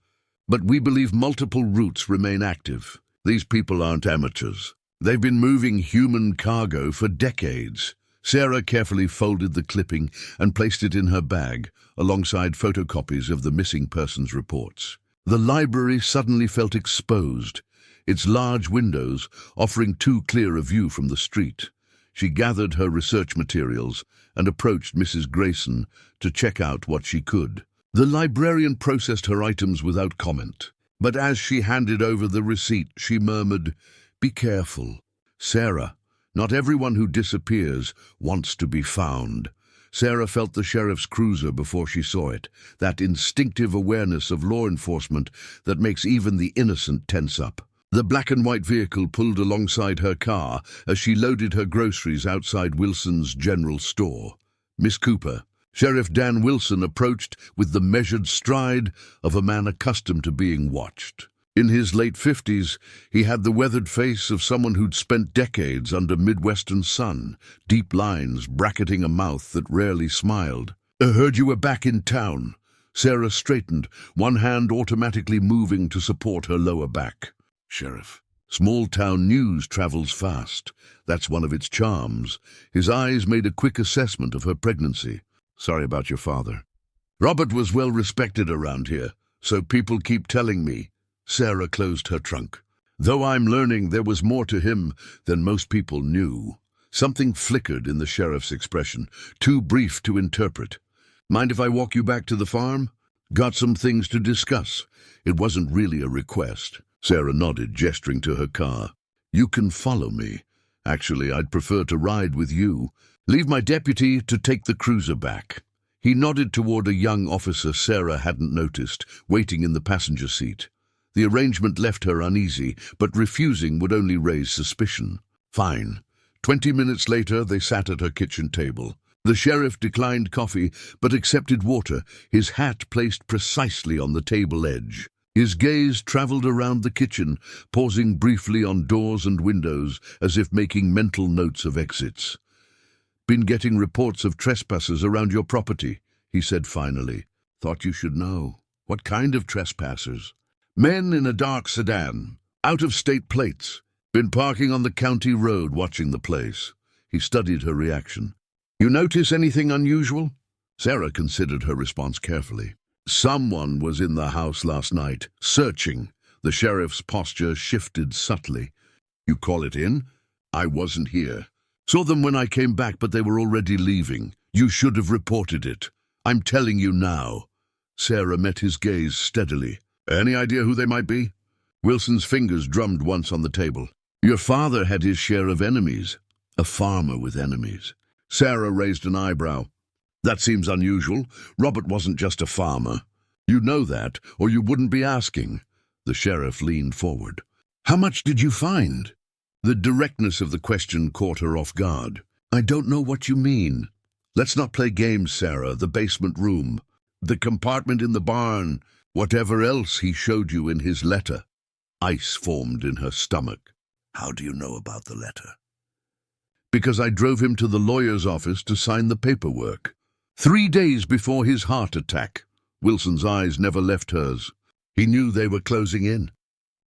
but we believe multiple routes remain active. These people aren't amateurs. They've been moving human cargo for decades." Sarah carefully folded the clipping and placed it in her bag, alongside photocopies of the missing persons reports. The library suddenly felt exposed, its large windows offering too clear a view from the street. She gathered her research materials and approached Mrs. Grayson to check out what she could. The librarian processed her items without comment, but as she handed over the receipt, she murmured, "Be careful. Sarah, not everyone who disappears wants to be found." Sarah felt the sheriff's cruiser before she saw it, that instinctive awareness of law enforcement that makes even the innocent tense up. The black and white vehicle pulled alongside her car as she loaded her groceries outside Wilson's general store. "Miss Cooper." Sheriff Dan Wilson approached with the measured stride of a man accustomed to being watched. In his late 50s, he had the weathered face of someone who'd spent decades under Midwestern sun, deep lines bracketing a mouth that rarely smiled. "I heard you were back in town." Sarah straightened, one hand automatically moving to support her lower back. "Sheriff, small-town news travels fast. That's one of its charms." His eyes made a quick assessment of her pregnancy. "Sorry about your father. Robert was well respected around here, so people keep telling me." Sarah closed her trunk. "Though I'm learning there was more to him than most people knew." Something flickered in the sheriff's expression, too brief to interpret. "Mind if I walk you back to the farm? Got some things to discuss." It wasn't really a request. Sarah nodded, gesturing to her car. "You can follow me. Actually, I'd prefer to ride with you. Leave my deputy to take the cruiser back." He nodded toward a young officer Sarah hadn't noticed, waiting in the passenger seat. The arrangement left her uneasy, but refusing would only raise suspicion. Fine. 20 minutes later, they sat at her kitchen table. The sheriff declined coffee, but accepted water, his hat placed precisely on the table edge. His gaze traveled around the kitchen, pausing briefly on doors and windows, as if making mental notes of exits. "Been getting reports of trespassers around your property," he said finally. "Thought you should know." "What kind of trespassers?" "Men in a dark sedan, out-of-state plates. Been parking on the county road watching the place." He studied her reaction. "You notice anything unusual?" Sarah considered her response carefully. "Someone was in the house last night, searching." The sheriff's posture shifted subtly. "You call it in?" "I wasn't here. Saw them when I came back, but they were already leaving. You should have reported it. I'm telling you now." Sarah met his gaze steadily. "Any idea who they might be?" Wilson's fingers drummed once on the table. "Your father had his share of enemies. A farmer with enemies." Sarah raised an eyebrow. "That seems unusual. Robert wasn't just a farmer." "You know that, or you wouldn't be asking." The sheriff leaned forward. "How much did you find?" The directness of the question caught her off guard. "I don't know what you mean." "Let's not play games, Sarah. The basement room, the compartment in the barn, whatever else he showed you in his letter." Ice formed in her stomach. "How do you know about the letter?" "Because I drove him to the lawyer's office to sign the paperwork. 3 days before his heart attack." Wilson's eyes never left hers. "He knew they were closing in.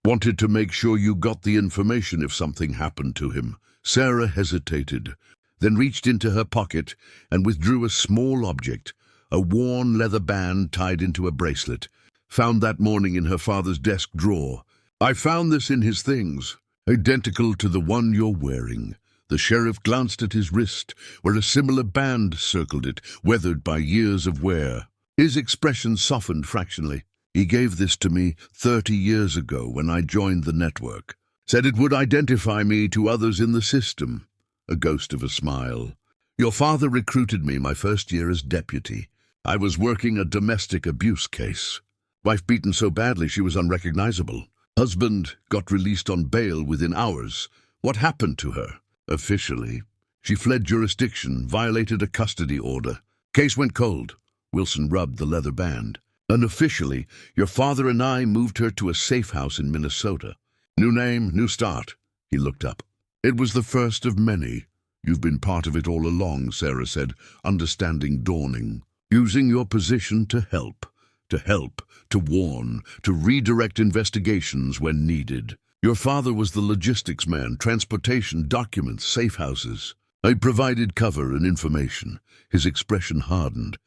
Wanted to make sure you got the information if something happened to him." Sarah hesitated, then reached into her pocket and withdrew a small object, a worn leather band tied into a bracelet, found that morning in her father's desk drawer. "I found this in his things. identical to the one you're wearing. The sheriff glanced at his wrist, where a similar band circled it, weathered by years of wear. His expression softened fractionally. He gave this to me 30 years ago when I joined the network. Said it would identify me to others in the system. A ghost of a smile. Your father recruited me my first year as deputy. I was working a domestic abuse case. Wife beaten so badly she was unrecognizable. Husband got released on bail within hours. What happened to her? Officially, she fled jurisdiction, violated a custody order. Case went cold. Wilson rubbed the leather band. Unofficially, your father and I moved her to a safe house in Minnesota. New name, new start. He looked up. It was the first of many. You've been part of it all along, Sarah said, understanding dawning. Using your position to help, to warn, to redirect investigations when needed. Your father was the logistics man, transportation, documents, safe houses. I provided cover and information. His expression hardened.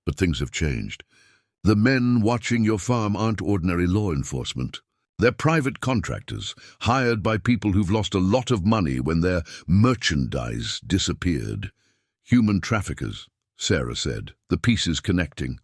But things have changed. The men watching your farm aren't ordinary law enforcement. They're private contractors, hired by people who've lost a lot of money when their merchandise disappeared. Human traffickers, Sarah said, the pieces connecting.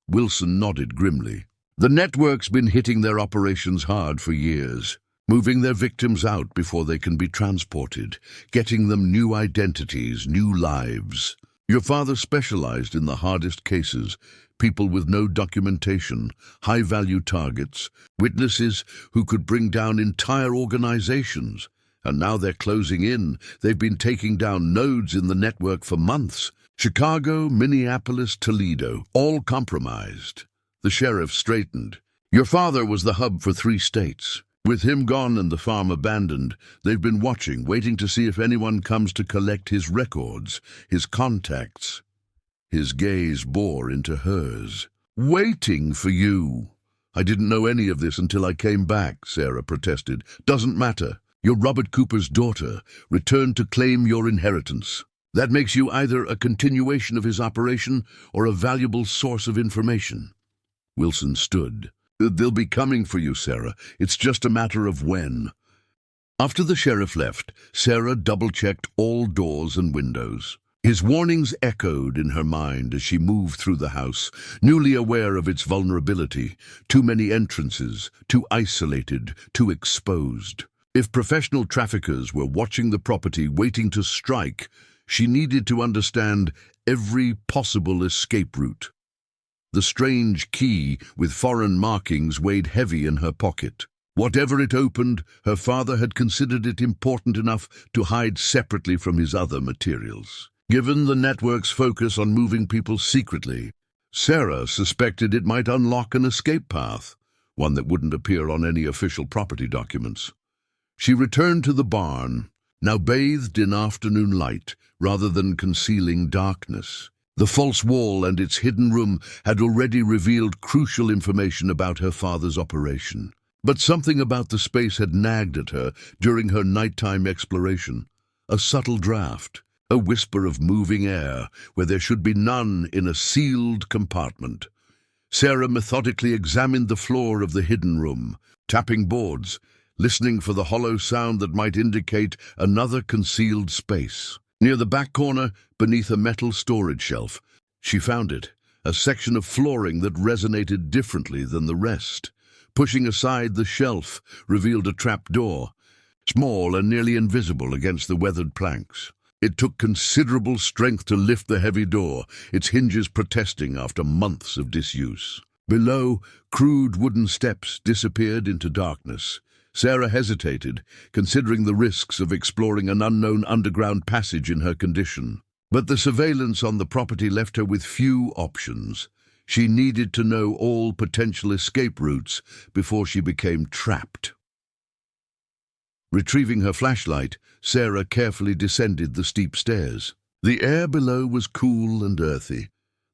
Wilson nodded grimly. The network's been hitting their operations hard for years, moving their victims out before they can be transported, getting them new identities, new lives. Your father specialized in the hardest cases, people with no documentation, high-value targets, witnesses who could bring down entire organizations. And now they're closing in. They've been taking down nodes in the network for months. Chicago, Minneapolis, Toledo, all compromised. The sheriff straightened. Your father was the hub for 3 states. With him gone and the farm abandoned, they've been watching, waiting to see if anyone comes to collect his records, his contacts. His gaze bore into hers. Waiting for you. I didn't know any of this until I came back, Sarah protested. Doesn't matter. You're Robert Cooper's daughter, returned to claim your inheritance. That makes you either a continuation of his operation or a valuable source of information. Wilson stood. They'll be coming for you, Sarah. It's just a matter of when. After the sheriff left, Sarah double-checked all doors and windows. His warnings echoed in her mind as she moved through the house, newly aware of its vulnerability. Too many entrances, too isolated, too exposed. If professional traffickers were watching the property, waiting to strike, she needed to understand every possible escape route. The strange key with foreign markings weighed heavy in her pocket. Whatever it opened, her father had considered it important enough to hide separately from his other materials. Given the network's focus on moving people secretly, Sarah suspected it might unlock an escape path, one that wouldn't appear on any official property documents. She returned to the barn, now bathed in afternoon light rather than concealing darkness. The false wall and its hidden room had already revealed crucial information about her father's operation. But something about the space had nagged at her during her nighttime exploration. A subtle draft, a whisper of moving air where there should be none in a sealed compartment. Sarah methodically examined the floor of the hidden room, tapping boards, listening for the hollow sound that might indicate another concealed space. Near the back corner, beneath a metal storage shelf, she found it, a section of flooring that resonated differently than the rest. Pushing aside the shelf revealed a trap door, small and nearly invisible against the weathered planks. It took considerable strength to lift the heavy door, its hinges protesting after months of disuse. Below, crude wooden steps disappeared into darkness. Sarah hesitated, considering the risks of exploring an unknown underground passage in her condition. But the surveillance on the property left her with few options. She needed to know all potential escape routes before she became trapped. Retrieving her flashlight, Sarah carefully descended the steep stairs. The air below was cool and earthy,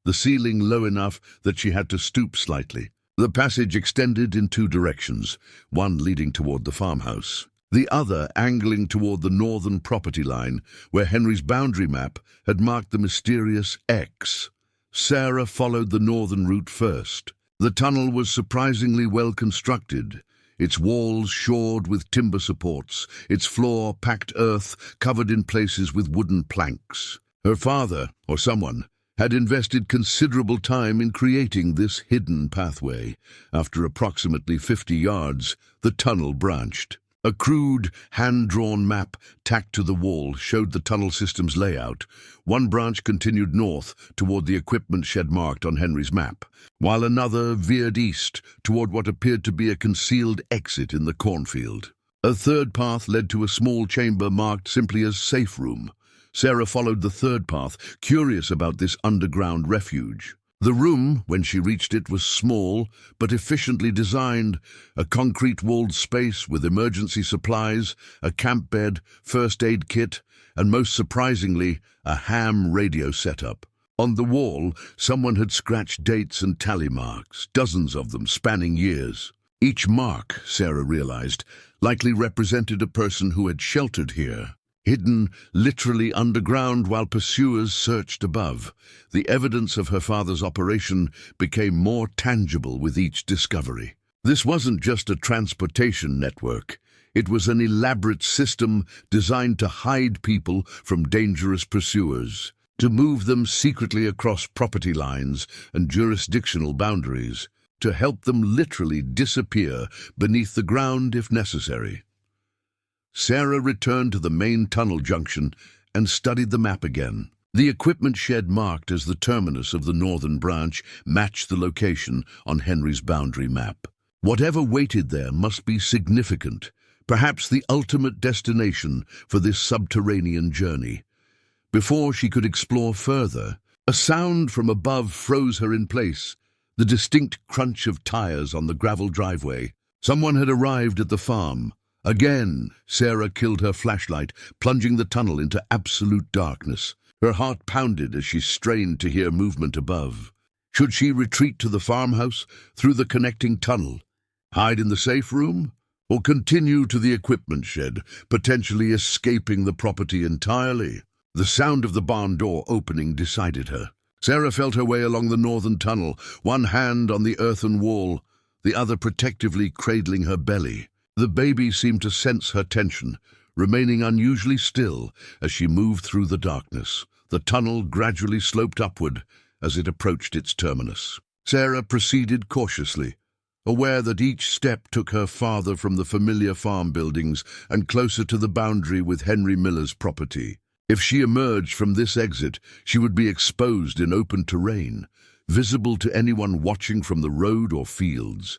the ceiling low enough that she had to stoop slightly. The passage extended in 2 directions, one leading toward the farmhouse, the other angling toward the northern property line, where Henry's boundary map had marked the mysterious X. Sarah followed the northern route first. The tunnel was surprisingly well constructed, its walls shored with timber supports, its floor packed earth covered in places with wooden planks. Her father, or someone, had invested considerable time in creating this hidden pathway. After approximately 50 yards, the tunnel branched. A crude, hand-drawn map tacked to the wall showed the tunnel system's layout. One branch continued north toward the equipment shed marked on Henry's map, while another veered east toward what appeared to be a concealed exit in the cornfield. A third path led to a small chamber marked simply as safe room. Sarah followed the third path, curious about this underground refuge. The room, when she reached it, was small but efficiently designed, a concrete-walled space with emergency supplies, a camp bed, first aid kit, and most surprisingly, a ham radio setup. On the wall, someone had scratched dates and tally marks, dozens of them spanning years. Each mark, Sarah realized, likely represented a person who had sheltered here. Hidden literally underground while pursuers searched above, the evidence of her father's operation became more tangible with each discovery. This wasn't just a transportation network. It was an elaborate system designed to hide people from dangerous pursuers, to move them secretly across property lines and jurisdictional boundaries, to help them literally disappear beneath the ground if necessary. Sarah returned to the main tunnel junction and studied the map again. The equipment shed marked as the terminus of the northern branch matched the location on Henry's boundary map. Whatever waited there must be significant, perhaps the ultimate destination for this subterranean journey. Before she could explore further, a sound from above froze her in place, the distinct crunch of tires on the gravel driveway. Someone had arrived at the farm. Again, Sarah killed her flashlight, plunging the tunnel into absolute darkness. Her heart pounded as she strained to hear movement above. Should she retreat to the farmhouse through the connecting tunnel, hide in the safe room, or continue to the equipment shed, potentially escaping the property entirely? The sound of the barn door opening decided her. Sarah felt her way along the northern tunnel, one hand on the earthen wall, the other protectively cradling her belly. The baby seemed to sense her tension, remaining unusually still as she moved through the darkness. The tunnel gradually sloped upward as it approached its terminus. Sarah proceeded cautiously, aware that each step took her farther from the familiar farm buildings and closer to the boundary with Henry Miller's property. If she emerged from this exit, she would be exposed in open terrain, visible to anyone watching from the road or fields.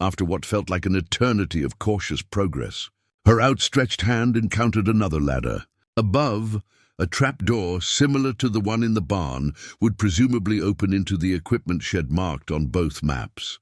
After what felt like an eternity of cautious progress, her outstretched hand encountered another ladder. Above, a trapdoor similar to the one in the barn would presumably open into the equipment shed marked on both maps.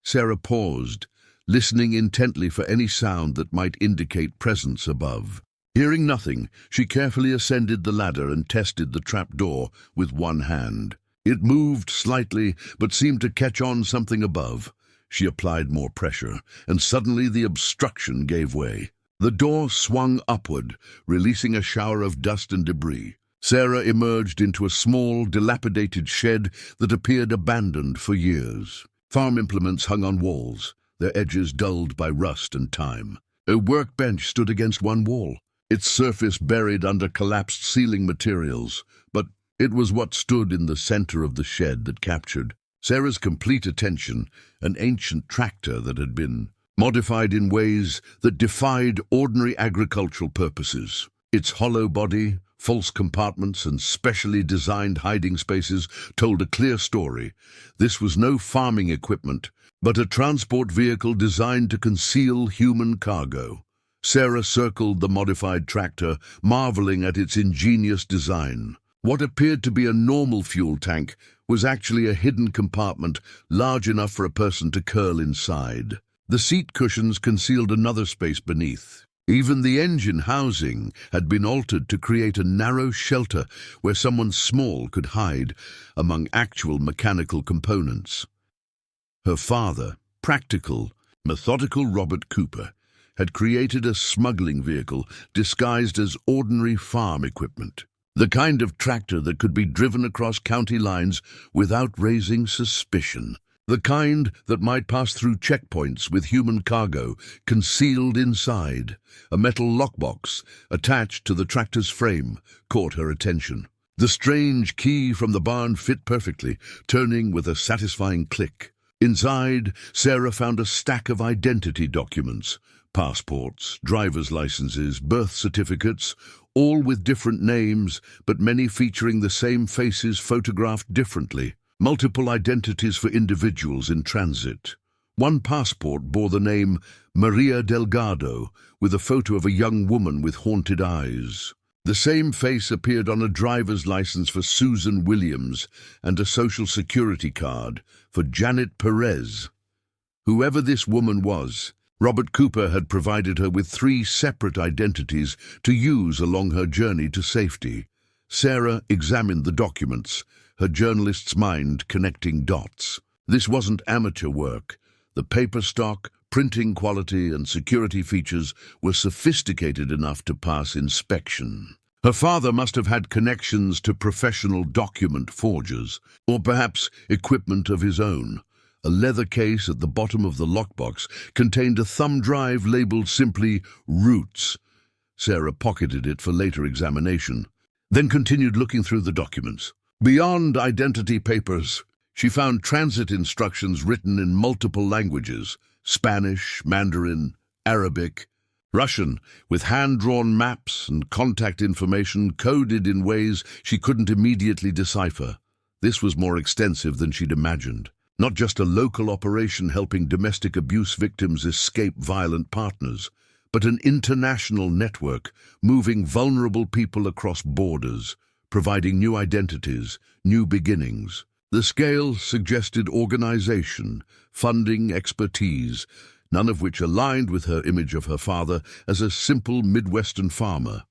Sarah paused, listening intently for any sound that might indicate presence above. Hearing nothing, she carefully ascended the ladder and tested the trapdoor with one hand. It moved slightly, but seemed to catch on something above. She applied more pressure, and suddenly the obstruction gave way. The door swung upward, releasing a shower of dust and debris. Sarah emerged into a small, dilapidated shed that appeared abandoned for years. Farm implements hung on walls, their edges dulled by rust and time. A workbench stood against one wall, its surface buried under collapsed ceiling materials, but it was what stood in the center of the shed that captured Sarah's complete attention, an ancient tractor that had been modified in ways that defied ordinary agricultural purposes. Its hollow body, false compartments, and specially designed hiding spaces told a clear story. This was no farming equipment, but a transport vehicle designed to conceal human cargo. Sarah circled the modified tractor, marveling at its ingenious design. What appeared to be a normal fuel tank was actually a hidden compartment large enough for a person to curl inside. The seat cushions concealed another space beneath. Even the engine housing had been altered to create a narrow shelter where someone small could hide among actual mechanical components. Her father, practical, methodical Robert Cooper, had created a smuggling vehicle disguised as ordinary farm equipment. The kind of tractor that could be driven across county lines without raising suspicion. the kind that might pass through checkpoints with human cargo concealed inside. A metal lockbox attached to the tractor's frame caught her attention. The strange key from the barn fit perfectly, turning with a satisfying click. Inside, Sarah found a stack of identity documents, passports, driver's licenses, birth certificates, all with different names, but many featuring the same faces photographed differently. Multiple identities for individuals in transit. One passport bore the name Maria Delgado, with a photo of a young woman with haunted eyes. The same face appeared on a driver's license for Susan Williams and a social security card for Janet Perez. Whoever this woman was, Robert Cooper had provided her with 3 separate identities to use along her journey to safety. Sarah examined the documents, her journalist's mind connecting dots. This wasn't amateur work. The paper stock, printing quality, and security features were sophisticated enough to pass inspection. Her father must have had connections to professional document forgers, or perhaps equipment of his own. A leather case at the bottom of the lockbox contained a thumb drive labeled simply Roots. Sarah pocketed it for later examination, then continued looking through the documents. Beyond identity papers, she found transit instructions written in multiple languages: Spanish, Mandarin, Arabic, Russian, with hand-drawn maps and contact information coded in ways she couldn't immediately decipher. This was more extensive than she'd imagined. Not just a local operation helping domestic abuse victims escape violent partners, but an international network moving vulnerable people across borders, providing new identities, new beginnings. The scale suggested organization, funding, expertise, none of which aligned with her image of her father as a simple Midwestern farmer.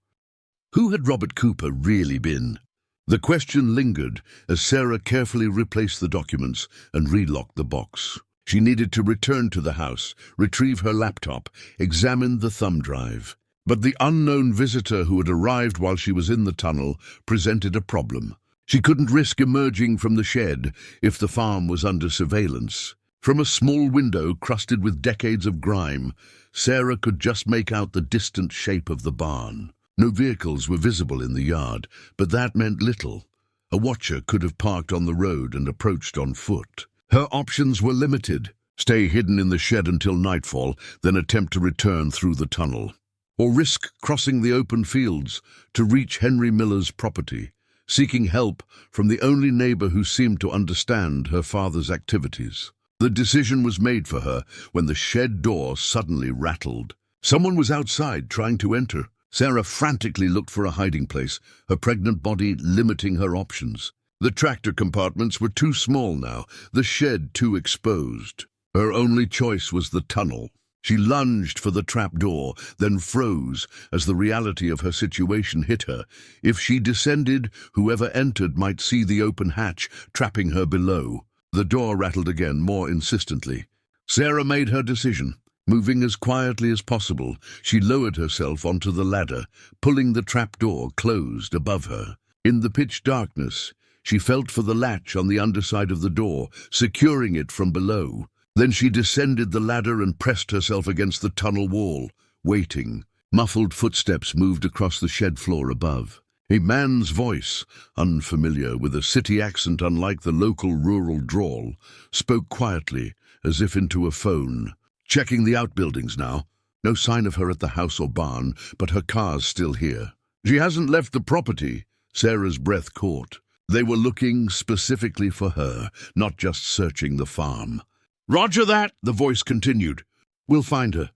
Who had Robert Cooper really been? The question lingered as Sarah carefully replaced the documents and relocked the box. She needed to return to the house, retrieve her laptop, examine the thumb drive. But the unknown visitor who had arrived while she was in the tunnel presented a problem. She couldn't risk emerging from the shed if the farm was under surveillance. From a small window crusted with decades of grime, Sarah could just make out the distant shape of the barn. No vehicles were visible in the yard, but that meant little. A watcher could have parked on the road and approached on foot. Her options were limited: stay hidden in the shed until nightfall, then attempt to return through the tunnel. Or risk crossing the open fields to reach Henry Miller's property, seeking help from the only neighbor who seemed to understand her father's activities. The decision was made for her when the shed door suddenly rattled. Someone was outside trying to enter. Sarah frantically looked for a hiding place, her pregnant body limiting her options. The tractor compartments were too small now, the shed too exposed. Her only choice was the tunnel. She lunged for the trapdoor, then froze as the reality of her situation hit her. If she descended, whoever entered might see the open hatch, trapping her below. The door rattled again, more insistently. Sarah made her decision. Moving as quietly as possible, she lowered herself onto the ladder, pulling the trapdoor closed above her. In the pitch darkness, she felt for the latch on the underside of the door, securing it from below. Then she descended the ladder and pressed herself against the tunnel wall, waiting. Muffled footsteps moved across the shed floor above. A man's voice, unfamiliar, with a city accent unlike the local rural drawl, spoke quietly, as if into a phone. Checking the outbuildings now. No sign of her at the house or barn, but her car's still here. She hasn't left the property. Sarah's breath caught. They were looking specifically for her, not just searching the farm. "Roger that," the voice continued. "We'll find her.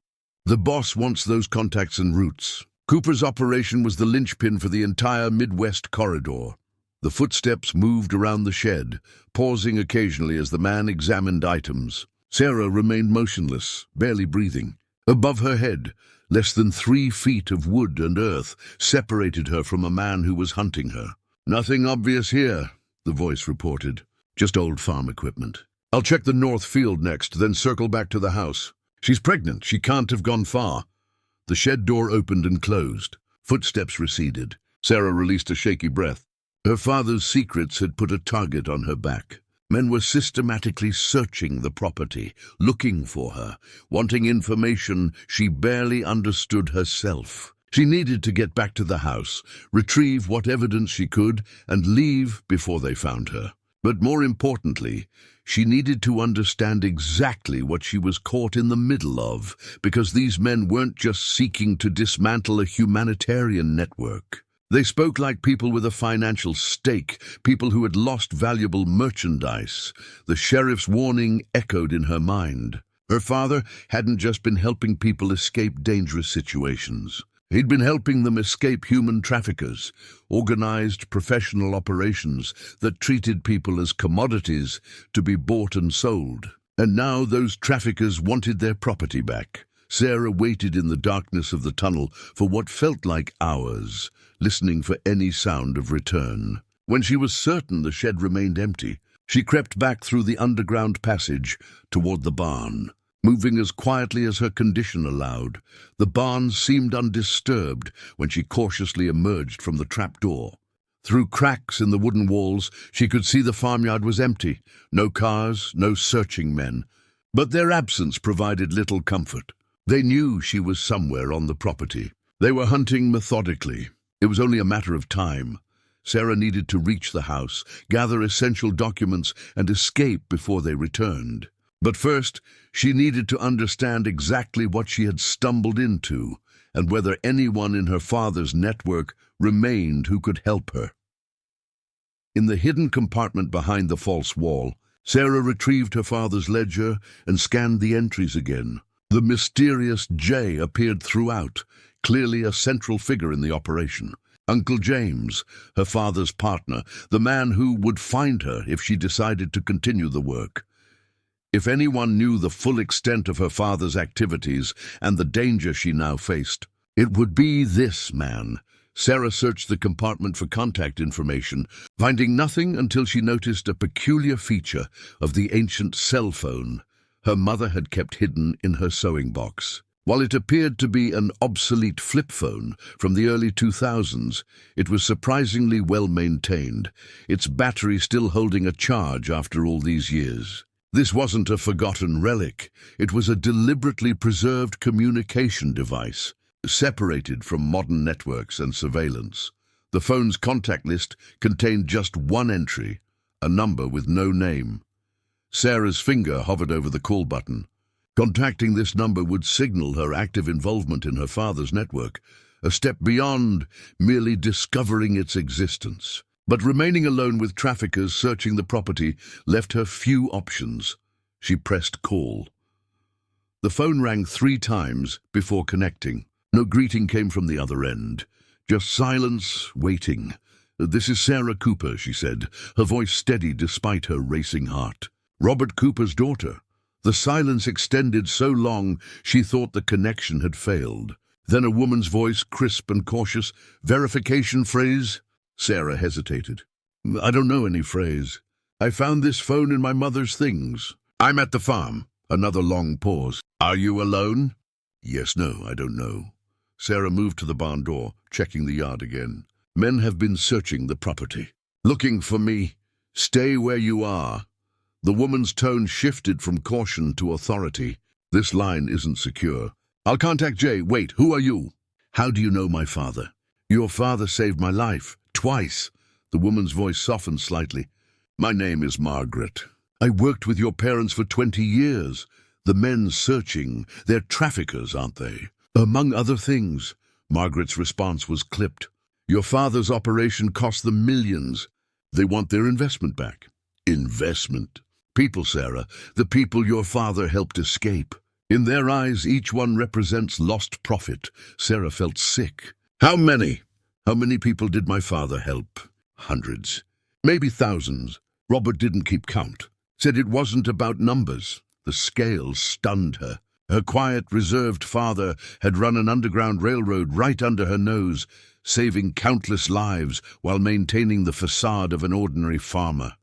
The boss wants those contacts and routes." Cooper's operation was the linchpin for the entire Midwest corridor. The footsteps moved around the shed, pausing occasionally as the man examined items. Sarah remained motionless, barely breathing. Above her head, less than 3 feet of wood and earth separated her from a man who was hunting her. "Nothing obvious here," the voice reported. "Just old farm equipment. I'll check the north field next, then circle back to the house. She's pregnant. She can't have gone far." The shed door opened and closed. Footsteps receded. Sarah released a shaky breath. Her father's secrets had put a target on her back. Men were systematically searching the property, looking for her, wanting information she barely understood herself. She needed to get back to the house, retrieve what evidence she could, and leave before they found her. But more importantly, she needed to understand exactly what she was caught in the middle of, because these men weren't just seeking to dismantle a humanitarian network. They spoke like people with a financial stake, people who had lost valuable merchandise. The sheriff's warning echoed in her mind. Her father hadn't just been helping people escape dangerous situations. He'd been helping them escape human traffickers, organized professional operations that treated people as commodities to be bought and sold. And now those traffickers wanted their property back. Sarah waited in the darkness of the tunnel for what felt like hours, listening for any sound of return. When she was certain the shed remained empty, she crept back through the underground passage toward the barn. Moving as quietly as her condition allowed, the barn seemed undisturbed when she cautiously emerged from the trapdoor. Through cracks in the wooden walls, she could see the farmyard was empty. No cars, no searching men. But their absence provided little comfort. They knew she was somewhere on the property. They were hunting methodically. It was only a matter of time. Sarah needed to reach the house, gather essential documents, and escape before they returned. But first, she needed to understand exactly what she had stumbled into, and whether anyone in her father's network remained who could help her. In the hidden compartment behind the false wall, Sarah retrieved her father's ledger and scanned the entries again. The mysterious J appeared throughout, clearly a central figure in the operation. Uncle James, her father's partner, the man who would find her if she decided to continue the work. If anyone knew the full extent of her father's activities and the danger she now faced, it would be this man. Sarah searched the compartment for contact information, finding nothing until she noticed a peculiar feature of the ancient cell phone her mother had kept hidden in her sewing box. While it appeared to be an obsolete flip phone from the early 2000s, it was surprisingly well maintained, its battery still holding a charge after all these years. This wasn't a forgotten relic. It was a deliberately preserved communication device, separated from modern networks and surveillance. The phone's contact list contained just one entry, a number with no name. Sarah's finger hovered over the call button. Contacting this number would signal her active involvement in her father's network, a step beyond merely discovering its existence. But remaining alone with traffickers searching the property left her few options. She pressed call. The phone rang 3 times before connecting. No greeting came from the other end. Just silence, waiting. "This is Sarah Cooper," she said, her voice steady despite her racing heart. Robert Cooper's daughter. The silence extended so long she thought the connection had failed. Then a woman's voice, crisp and cautious. "Verification phrase?" Sarah hesitated. "I don't know any phrase. I found this phone in my mother's things. I'm at the farm." Another long pause. "Are you alone?" "Yes, no, I don't know." Sarah moved to the barn door, checking the yard again. "Men have been searching the property. Looking for me. Stay where you are." The woman's tone shifted from caution to authority. "This line isn't secure. I'll contact Jay. Wait, who are you?" "How do you know my father?" "Your father saved my life. Twice." The woman's voice softened slightly. "My name is Margaret. I worked with your parents for 20 years. The men searching, they're traffickers, aren't they?" "Among other things." Margaret's response was clipped. "Your father's operation cost them millions. They want their investment back." "Investment?" "People, Sarah, the people your father helped escape. In their eyes, each one represents lost profit." Sarah felt sick. "How many?" "How many people did my father help?" "Hundreds. Maybe thousands." Robert didn't keep count. Said it wasn't about numbers. The scale stunned her. Her quiet, reserved father had run an underground railroad right under her nose, saving countless lives while maintaining the facade of an ordinary farmer.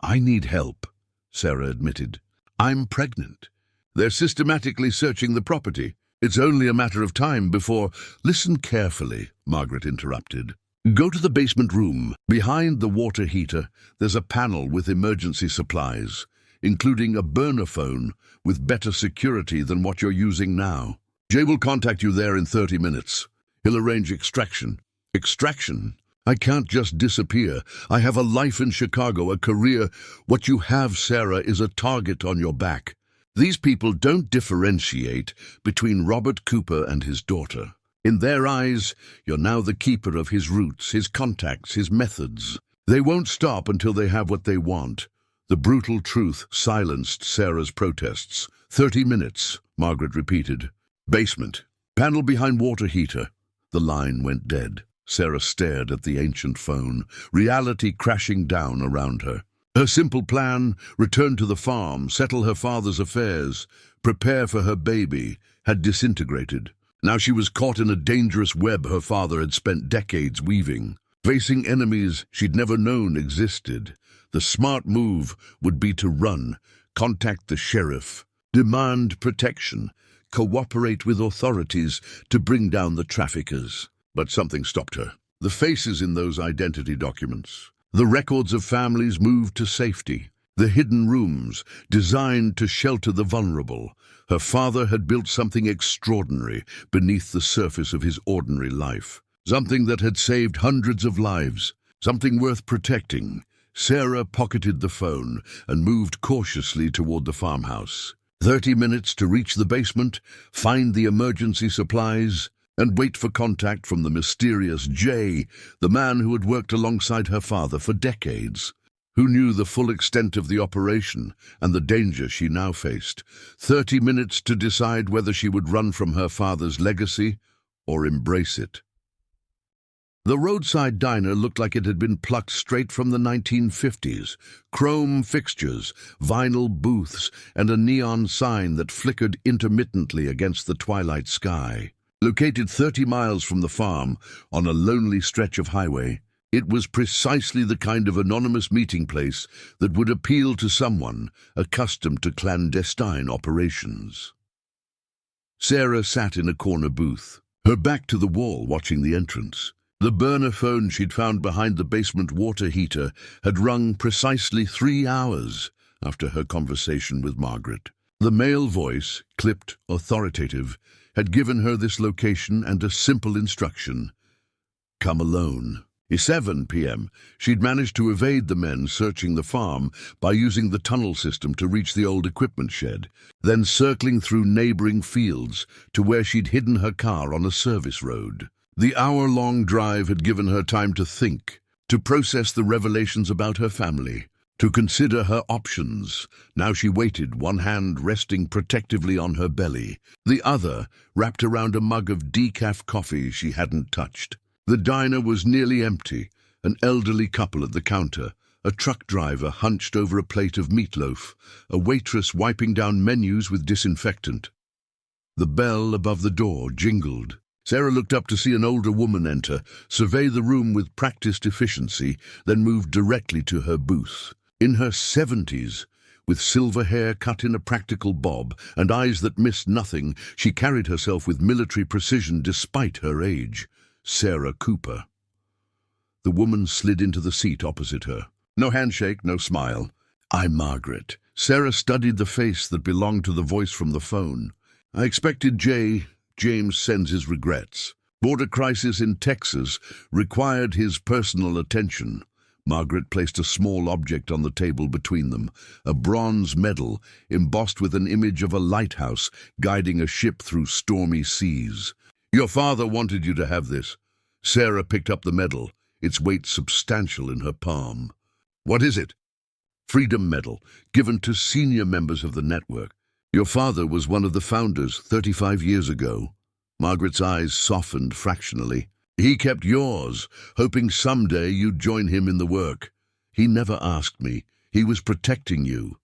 "I need help," Sarah admitted. "I'm pregnant. They're systematically searching the property. It's only a matter of time before—" "Listen carefully," Margaret interrupted. Go to the basement room. Behind the water heater, there's a panel with emergency supplies, including a burner phone with better security than what you're using now. Jay will contact you there in 30 minutes. He'll arrange extraction. Extraction? I can't just disappear. I have a life in Chicago, a career. What you have, Sarah, is a target on your back. These people don't differentiate between Robert Cooper and his daughter. In their eyes, you're now the keeper of his roots, his contacts, his methods. They won't stop until they have what they want. The brutal truth silenced Sarah's protests. 30 minutes, Margaret repeated. Basement. Panel behind water heater. The line went dead. Sarah stared at the ancient phone, reality crashing down around her. Her simple plan, return to the farm, settle her father's affairs, prepare for her baby, had disintegrated. Now she was caught in a dangerous web her father had spent decades weaving, facing enemies she'd never known existed. The smart move would be to run, contact the sheriff, demand protection, cooperate with authorities to bring down the traffickers. But something stopped her. The faces in those identity documents. The records of families moved to safety. The hidden rooms, designed to shelter the vulnerable. Her father had built something extraordinary beneath the surface of his ordinary life. Something that had saved hundreds of lives. Something worth protecting. Sarah pocketed the phone and moved cautiously toward the farmhouse. 30 minutes to reach the basement, find the emergency supplies, and wait for contact from the mysterious Jay, the man who had worked alongside her father for decades, who knew the full extent of the operation and the danger she now faced. 30 minutes to decide whether she would run from her father's legacy or embrace it. The roadside diner looked like it had been plucked straight from the 1950s. Chrome fixtures, vinyl booths, and a neon sign that flickered intermittently against the twilight sky. Located 30 miles from the farm, on a lonely stretch of highway, it was precisely the kind of anonymous meeting place that would appeal to someone accustomed to clandestine operations. Sarah sat in a corner booth, her back to the wall watching the entrance. The burner phone she'd found behind the basement water heater had rung precisely 3 hours after her conversation with Margaret. The male voice, clipped, authoritative, had given her this location and a simple instruction: come alone. At 7 p.m., she'd managed to evade the men searching the farm by using the tunnel system to reach the old equipment shed, then circling through neighboring fields to where she'd hidden her car on a service road. The hour-long drive had given her time to think, to process the revelations about her family, to consider her options. Now she waited, one hand resting protectively on her belly, the other wrapped around a mug of decaf coffee she hadn't touched. The diner was nearly empty, an elderly couple at the counter, a truck driver hunched over a plate of meatloaf, a waitress wiping down menus with disinfectant. The bell above the door jingled. Sarah looked up to see an older woman enter, survey the room with practiced efficiency, then moved directly to her booth. In her 70s, with silver hair cut in a practical bob and eyes that missed nothing, she carried herself with military precision despite her age. Sarah Cooper. The woman slid into the seat opposite her. No handshake, no smile. I'm Margaret. Sarah studied the face that belonged to the voice from the phone. I expected James sends his regrets. Border crisis in Texas required his personal attention. Margaret placed a small object on the table between them, a bronze medal embossed with an image of a lighthouse guiding a ship through stormy seas. Your father wanted you to have this. Sarah picked up the medal, its weight substantial in her palm. What is it? Freedom Medal, given to senior members of the network. Your father was one of the founders 35 years ago. Margaret's eyes softened fractionally. He kept yours, hoping someday you'd join him in the work. He never asked me. He was protecting you.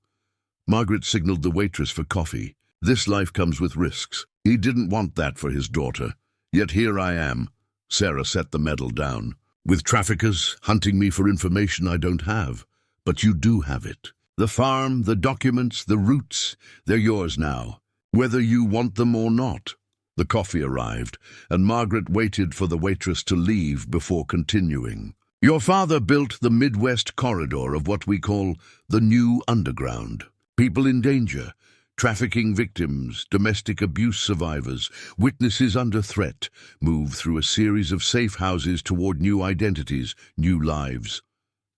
Margaret signaled the waitress for coffee. This life comes with risks. He didn't want that for his daughter. Yet here I am. Sarah set the medal down. With traffickers hunting me for information I don't have. But you do have it. The farm, the documents, the roots, they're yours now, whether you want them or not. The coffee arrived, and Margaret waited for the waitress to leave before continuing. Your father built the Midwest corridor of what we call the New Underground. People in danger, trafficking victims, domestic abuse survivors, witnesses under threat, move through a series of safe houses toward new identities, new lives.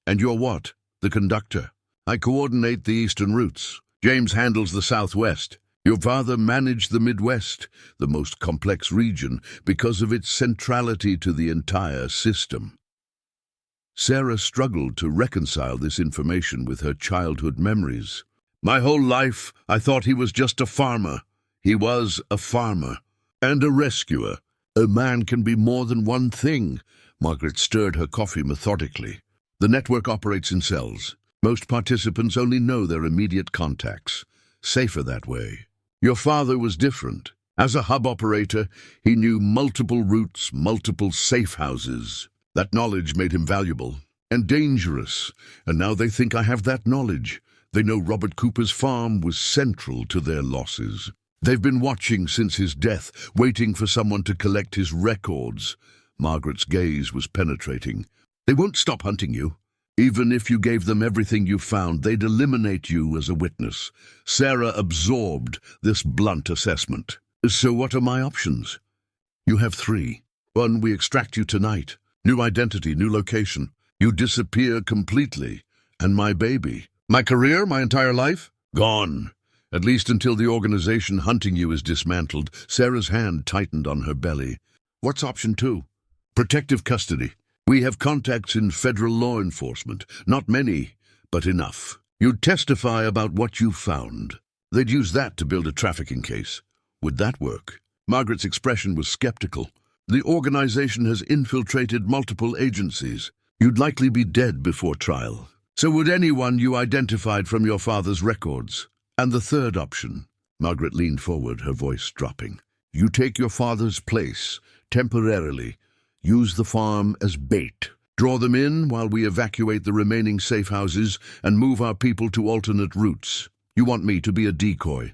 And you're what? The conductor. I coordinate the eastern routes. James handles the southwest. Your father managed the Midwest, the most complex region, because of its centrality to the entire system. Sarah struggled to reconcile this information with her childhood memories. My whole life, I thought he was just a farmer. He was a farmer and a rescuer. A man can be more than one thing. Margaret stirred her coffee methodically. The network operates in cells. Most participants only know their immediate contacts. Safer that way. Your father was different. As a hub operator, he knew multiple routes, multiple safe houses. That knowledge made him valuable and dangerous, and now they think I have that knowledge. They know Robert Cooper's farm was central to their losses. They've been watching since his death, waiting for someone to collect his records. Margaret's gaze was penetrating. They won't stop hunting you. Even if you gave them everything you found, they'd eliminate you as a witness. Sarah absorbed this blunt assessment. So what are my options? You have 3. 1, we extract you tonight. New identity, new location. You disappear completely. And my baby. My career, my entire life? Gone. At least until the organization hunting you is dismantled. Sarah's hand tightened on her belly. What's option 2? Protective custody. We have contacts in federal law enforcement. Not many, but enough. You'd testify about what you found. They'd use that to build a trafficking case. Would that work? Margaret's expression was skeptical. The organization has infiltrated multiple agencies. You'd likely be dead before trial. So would anyone you identified from your father's records. And the third option. Margaret leaned forward, her voice dropping. You take your father's place, temporarily. Use the farm as bait. Draw them in while we evacuate the remaining safe houses and move our people to alternate routes. You want me to be a decoy.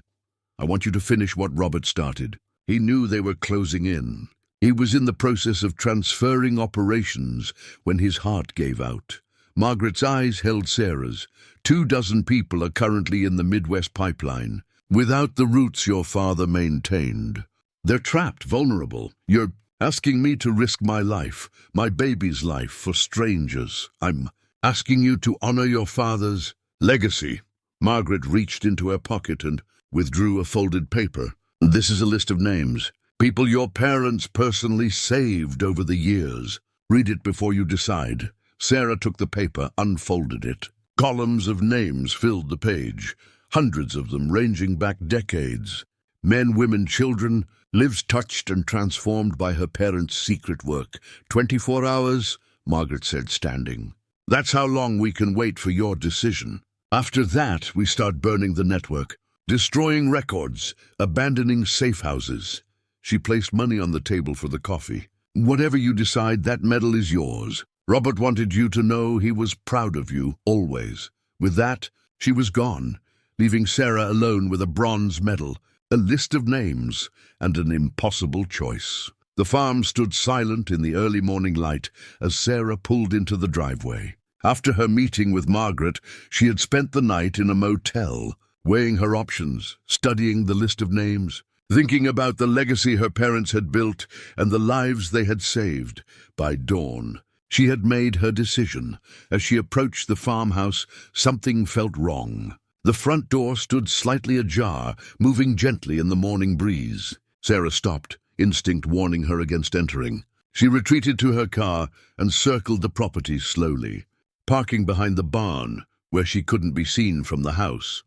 I want you to finish what Robert started. He knew they were closing in. He was in the process of transferring operations when his heart gave out. Margaret's eyes held Sarah's. 24 people are currently in the Midwest pipeline, without the routes your father maintained. They're trapped, vulnerable. You're asking me to risk my life, my baby's life, for strangers. I'm asking you to honor your father's legacy. Margaret reached into her pocket and withdrew a folded paper. This is a list of names. People your parents personally saved over the years. Read it before you decide. Sarah took the paper, unfolded it. Columns of names filled the page, hundreds of them ranging back decades. Men, women, children, lives touched and transformed by her parents' secret work. 24 hours, Margaret said, standing. That's how long we can wait for your decision. After that, we start burning the network, destroying records, abandoning safe houses. She placed money on the table for the coffee. Whatever you decide, that medal is yours. Robert wanted you to know he was proud of you, always. With that, she was gone, leaving Sarah alone with a bronze medal, a list of names, and an impossible choice. The farm stood silent in the early morning light as Sarah pulled into the driveway. After her meeting with Margaret, she had spent the night in a motel, weighing her options, studying the list of names, thinking about the legacy her parents had built and the lives they had saved. By dawn, she had made her decision. As she approached the farmhouse, something felt wrong. The front door stood slightly ajar, moving gently in the morning breeze. Sarah stopped, instinct warning her against entering. She retreated to her car and circled the property slowly, parking behind the barn, where she couldn't be seen from the house.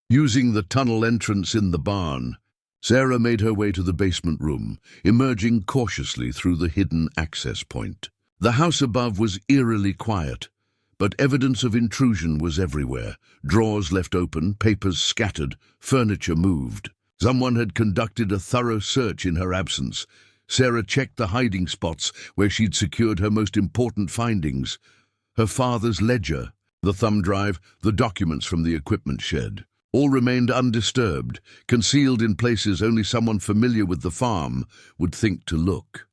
Using the tunnel entrance in the barn, Sarah made her way to the basement room, emerging cautiously through the hidden access point. The house above was eerily quiet, but evidence of intrusion was everywhere. Drawers left open, papers scattered, furniture moved. Someone had conducted a thorough search in her absence. Sarah checked the hiding spots where she'd secured her most important findings. Her father's ledger, the thumb drive, the documents from the equipment shed. All remained undisturbed, concealed in places only someone familiar with the farm would think to look.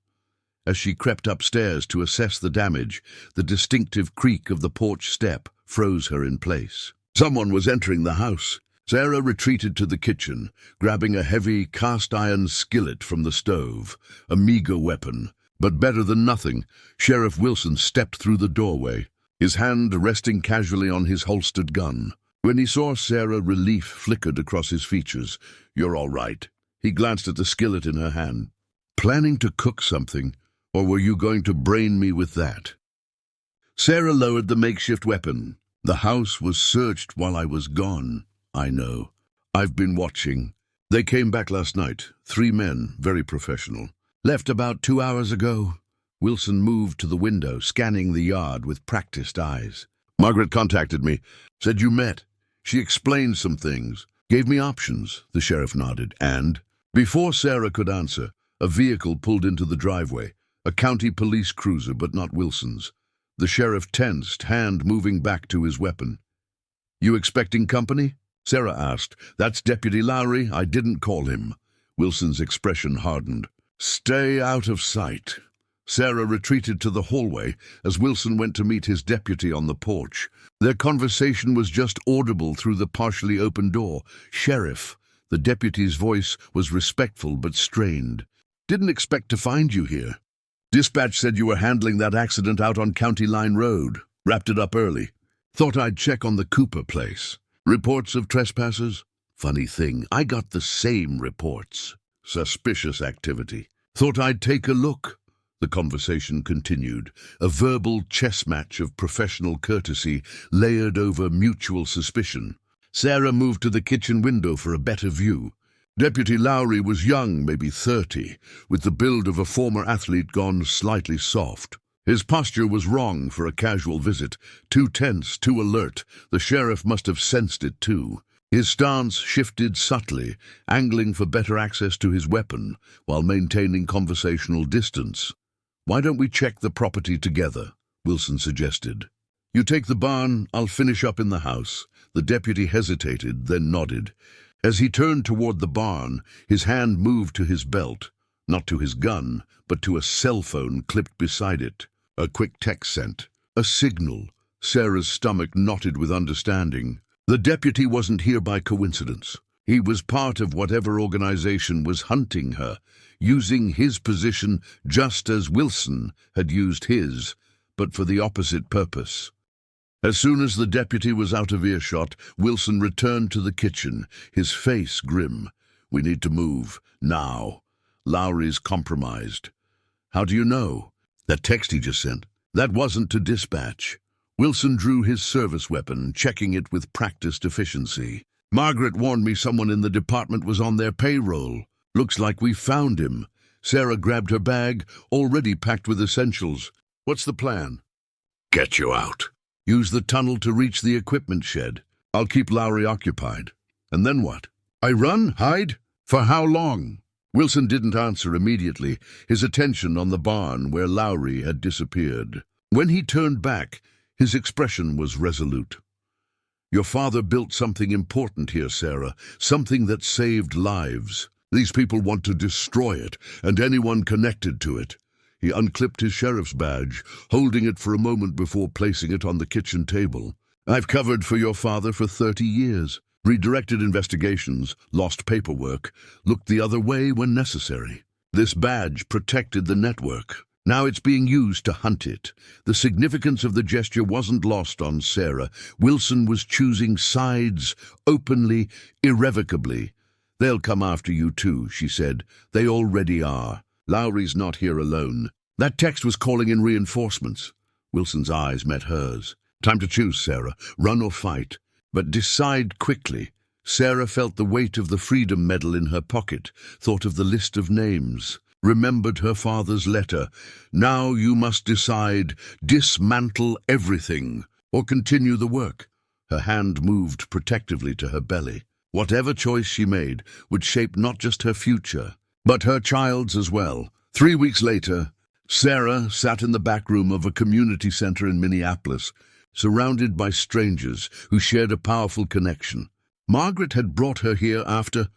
As she crept upstairs to assess the damage, the distinctive creak of the porch step froze her in place. Someone was entering the house. Sarah retreated to the kitchen, grabbing a heavy cast-iron skillet from the stove, a meager weapon. But better than nothing, Sheriff Wilson stepped through the doorway, his hand resting casually on his holstered gun. When he saw Sarah, relief flickered across his features. "You're all right." He glanced at the skillet in her hand. "Planning to cook something, or were you going to brain me with that?" Sarah lowered the makeshift weapon. "The house was searched while I was gone." "I know. I've been watching. They came back last night. 3 men, very professional. Left about 2 hours ago." Wilson moved to the window, scanning the yard with practiced eyes. "Margaret contacted me. Said you met. She explained some things. Gave me options." The sheriff nodded. "And?" Before Sarah could answer, a vehicle pulled into the driveway. A county police cruiser, but not Wilson's. The sheriff tensed, hand moving back to his weapon. "You expecting company?" Sarah asked. "That's Deputy Lowry. I didn't call him." Wilson's expression hardened. "Stay out of sight." Sarah retreated to the hallway as Wilson went to meet his deputy on the porch. Their conversation was just audible through the partially open door. "Sheriff." The deputy's voice was respectful but strained. "Didn't expect to find you here. Dispatch said you were handling that accident out on County Line Road. Wrapped it up early. Thought I'd check on the Cooper place. Reports of trespassers? Funny thing, I got the same reports. Suspicious activity. Thought I'd take a look." The conversation continued, a verbal chess match of professional courtesy layered over mutual suspicion. Sarah moved to the kitchen window for a better view. Deputy Lowry was young, maybe 30, with the build of a former athlete gone slightly soft. His posture was wrong for a casual visit, too tense, too alert. The sheriff must have sensed it too. His stance shifted subtly, angling for better access to his weapon, while maintaining conversational distance. "Why don't we check the property together?" Wilson suggested. "You take the barn, I'll finish up in the house." The deputy hesitated, then nodded. As he turned toward the barn, his hand moved to his belt, not to his gun, but to a cell phone clipped beside it. A quick text sent. A signal. Sarah's stomach knotted with understanding. The deputy wasn't here by coincidence. He was part of whatever organization was hunting her, using his position just as Wilson had used his, but for the opposite purpose. As soon as the deputy was out of earshot, Wilson returned to the kitchen, his face grim. "We need to move. Now. Lowry's compromised." "How do you know?" "That text he just sent. That wasn't to dispatch." Wilson drew his service weapon, checking it with practiced efficiency. "Margaret warned me someone in the department was on their payroll. Looks like we found him." Sarah grabbed her bag, already packed with essentials. "What's the plan?" "Get you out. Use the tunnel to reach the equipment shed. I'll keep Lowry occupied." "And then what?" "I run? Hide? For how long?" Wilson didn't answer immediately, his attention on the barn where Lowry had disappeared. When he turned back, his expression was resolute. "Your father built something important here, Sarah, something that saved lives. These people want to destroy it, and anyone connected to it." He unclipped his sheriff's badge, holding it for a moment before placing it on the kitchen table. "I've covered for your father for 30 years. Redirected investigations, lost paperwork, looked the other way when necessary. This badge protected the network. Now it's being used to hunt it." The significance of the gesture wasn't lost on Sarah. Wilson was choosing sides, openly, irrevocably. "They'll come after you too," she said. "They already are. Lowry's not here alone." That text was calling in reinforcements. Wilson's eyes met hers. "Time to choose, Sarah. Run or fight. But decide quickly." Sarah felt the weight of the Freedom Medal in her pocket, thought of the list of names, remembered her father's letter. Now you must decide, dismantle everything, or continue the work. Her hand moved protectively to her belly. Whatever choice she made would shape not just her future, but her child's as well. 3 weeks later, Sarah sat in the back room of a community center in Minneapolis, surrounded by strangers who shared a powerful connection. Margaret had brought her here after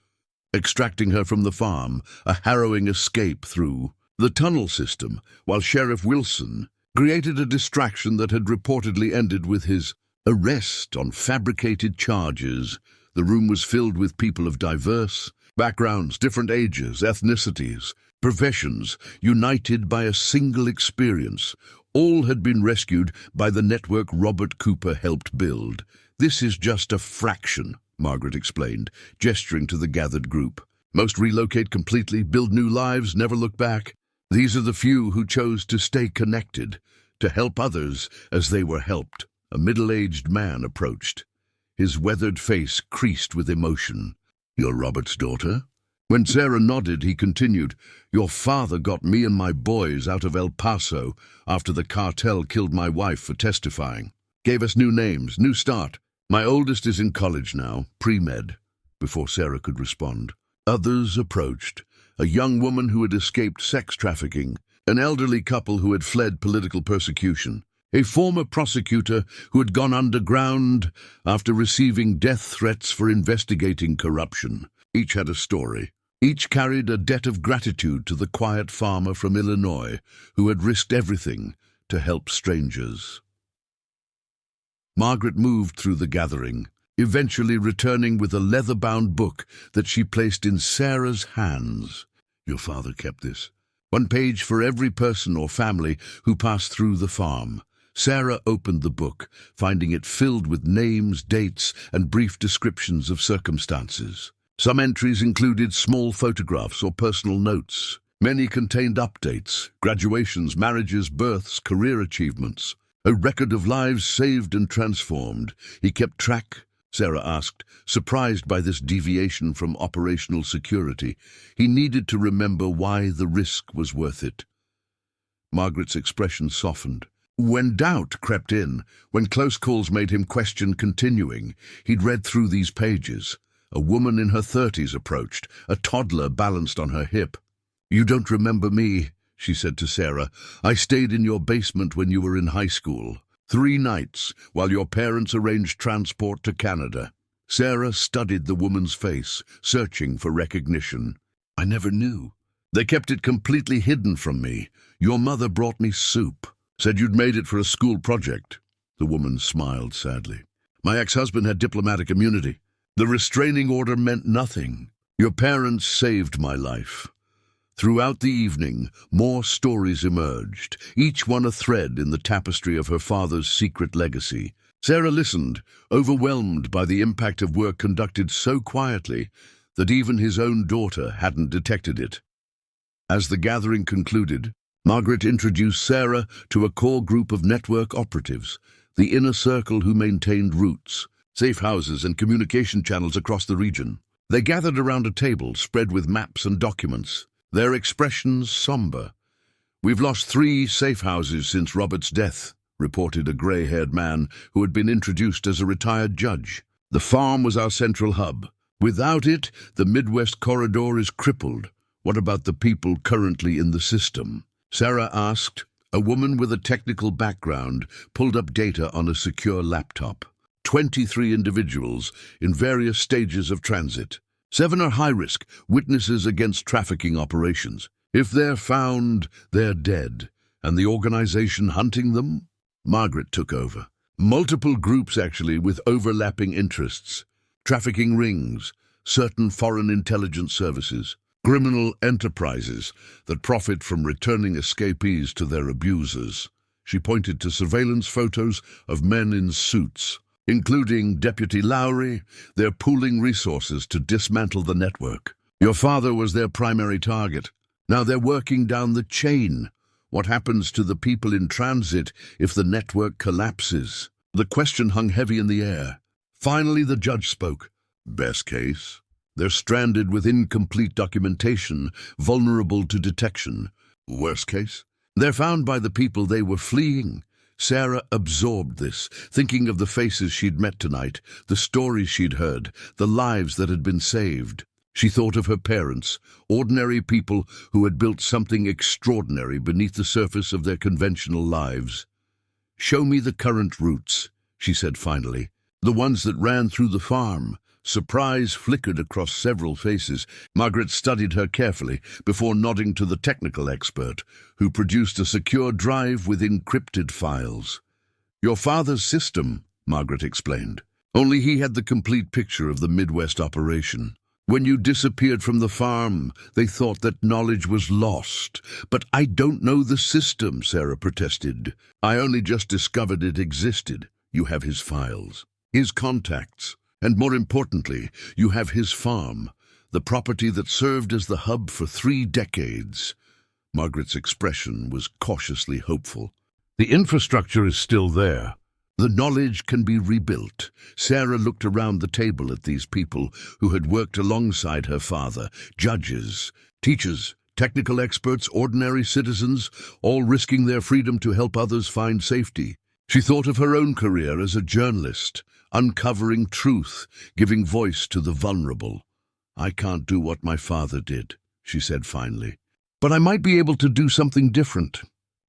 extracting her from the farm, a harrowing escape through the tunnel system, while Sheriff Wilson created a distraction that had reportedly ended with his arrest on fabricated charges. The room was filled with people of diverse backgrounds, different ages, ethnicities, professions, united by a single experience. All had been rescued by the network Robert Cooper helped build. "This is just a fraction," Margaret explained, gesturing to the gathered group. "Most relocate completely, build new lives, never look back. These are the few who chose to stay connected, to help others as they were helped." A middle-aged man approached. His weathered face creased with emotion. "You're Robert's daughter?" When Sarah nodded, he continued, "Your father got me and my boys out of El Paso after the cartel killed my wife for testifying. Gave us new names, new start. My oldest is in college now, pre-med." Before Sarah could respond, others approached. A young woman who had escaped sex trafficking, an elderly couple who had fled political persecution, a former prosecutor who had gone underground after receiving death threats for investigating corruption. Each had a story. Each carried a debt of gratitude to the quiet farmer from Illinois who had risked everything to help strangers. Margaret moved through the gathering, eventually returning with a leather-bound book that she placed in Sarah's hands. "Your father kept this. One page for every person or family who passed through the farm." Sarah opened the book, finding it filled with names, dates, and brief descriptions of circumstances. Some entries included small photographs or personal notes. Many contained updates, graduations, marriages, births, career achievements. A record of lives saved and transformed. He kept track, Sarah asked, surprised by this deviation from operational security. He needed to remember why the risk was worth it. Margaret's expression softened. When doubt crept in, when close calls made him question continuing, he'd read through these pages. A woman in her 30s approached, a toddler balanced on her hip. "You don't remember me," she said to Sarah. "I stayed in your basement when you were in high school. 3 nights, while your parents arranged transport to Canada." Sarah studied the woman's face, searching for recognition. "I never knew. They kept it completely hidden from me. Your mother brought me soup. Said you'd made it for a school project." The woman smiled sadly. "My ex-husband had diplomatic immunity. The restraining order meant nothing. Your parents saved my life." Throughout the evening, more stories emerged, each one a thread in the tapestry of her father's secret legacy. Sarah listened, overwhelmed by the impact of work conducted so quietly that even his own daughter hadn't detected it. As the gathering concluded, Margaret introduced Sarah to a core group of network operatives, the inner circle who maintained routes, safe houses, and communication channels across the region. They gathered around a table spread with maps and documents, their expressions somber. "We've lost 3 safe houses since Robert's death," reported a grey-haired man who had been introduced as a retired judge. "The farm was our central hub. Without it, the Midwest corridor is crippled. What about the people currently in the system?" Sarah asked. A woman with a technical background pulled up data on a secure laptop. 23 individuals in various stages of transit. 7 are high-risk, witnesses against trafficking operations. If they're found, they're dead. And the organization hunting them? Margaret took over. Multiple groups, actually, with overlapping interests. Trafficking rings, certain foreign intelligence services, criminal enterprises that profit from returning escapees to their abusers. She pointed to surveillance photos of men in suits, including Deputy Lowry. They're pooling resources to dismantle the network. Your father was their primary target. Now they're working down the chain. What happens to the people in transit if the network collapses? The question hung heavy in the air. Finally, the judge spoke. Best case, they're stranded with incomplete documentation, vulnerable to detection. Worst case, they're found by the people they were fleeing. Sarah absorbed this, thinking of the faces she'd met tonight, the stories she'd heard, the lives that had been saved. She thought of her parents, ordinary people who had built something extraordinary beneath the surface of their conventional lives. "Show me the current routes," she said finally. "The ones that ran through the farm. Surprise flickered across several faces. Margaret studied her carefully before nodding to the technical expert, who produced a secure drive with encrypted files. "Your father's system," Margaret explained. "Only he had the complete picture of the Midwest operation. When you disappeared from the farm, they thought that knowledge was lost. But I don't know the system," Sarah protested. "I only just discovered it existed. You have his files, his contacts, and more importantly, you have his farm, the property that served as the hub for 3 decades. Margaret's expression was cautiously hopeful. "The infrastructure is still there. The knowledge can be rebuilt." Sarah looked around the table at these people who had worked alongside her father, judges, teachers, technical experts, ordinary citizens, all risking their freedom to help others find safety. She thought of her own career as a journalist, uncovering truth, giving voice to the vulnerable. "I can't do what my father did," she said finally. "But I might be able to do something different,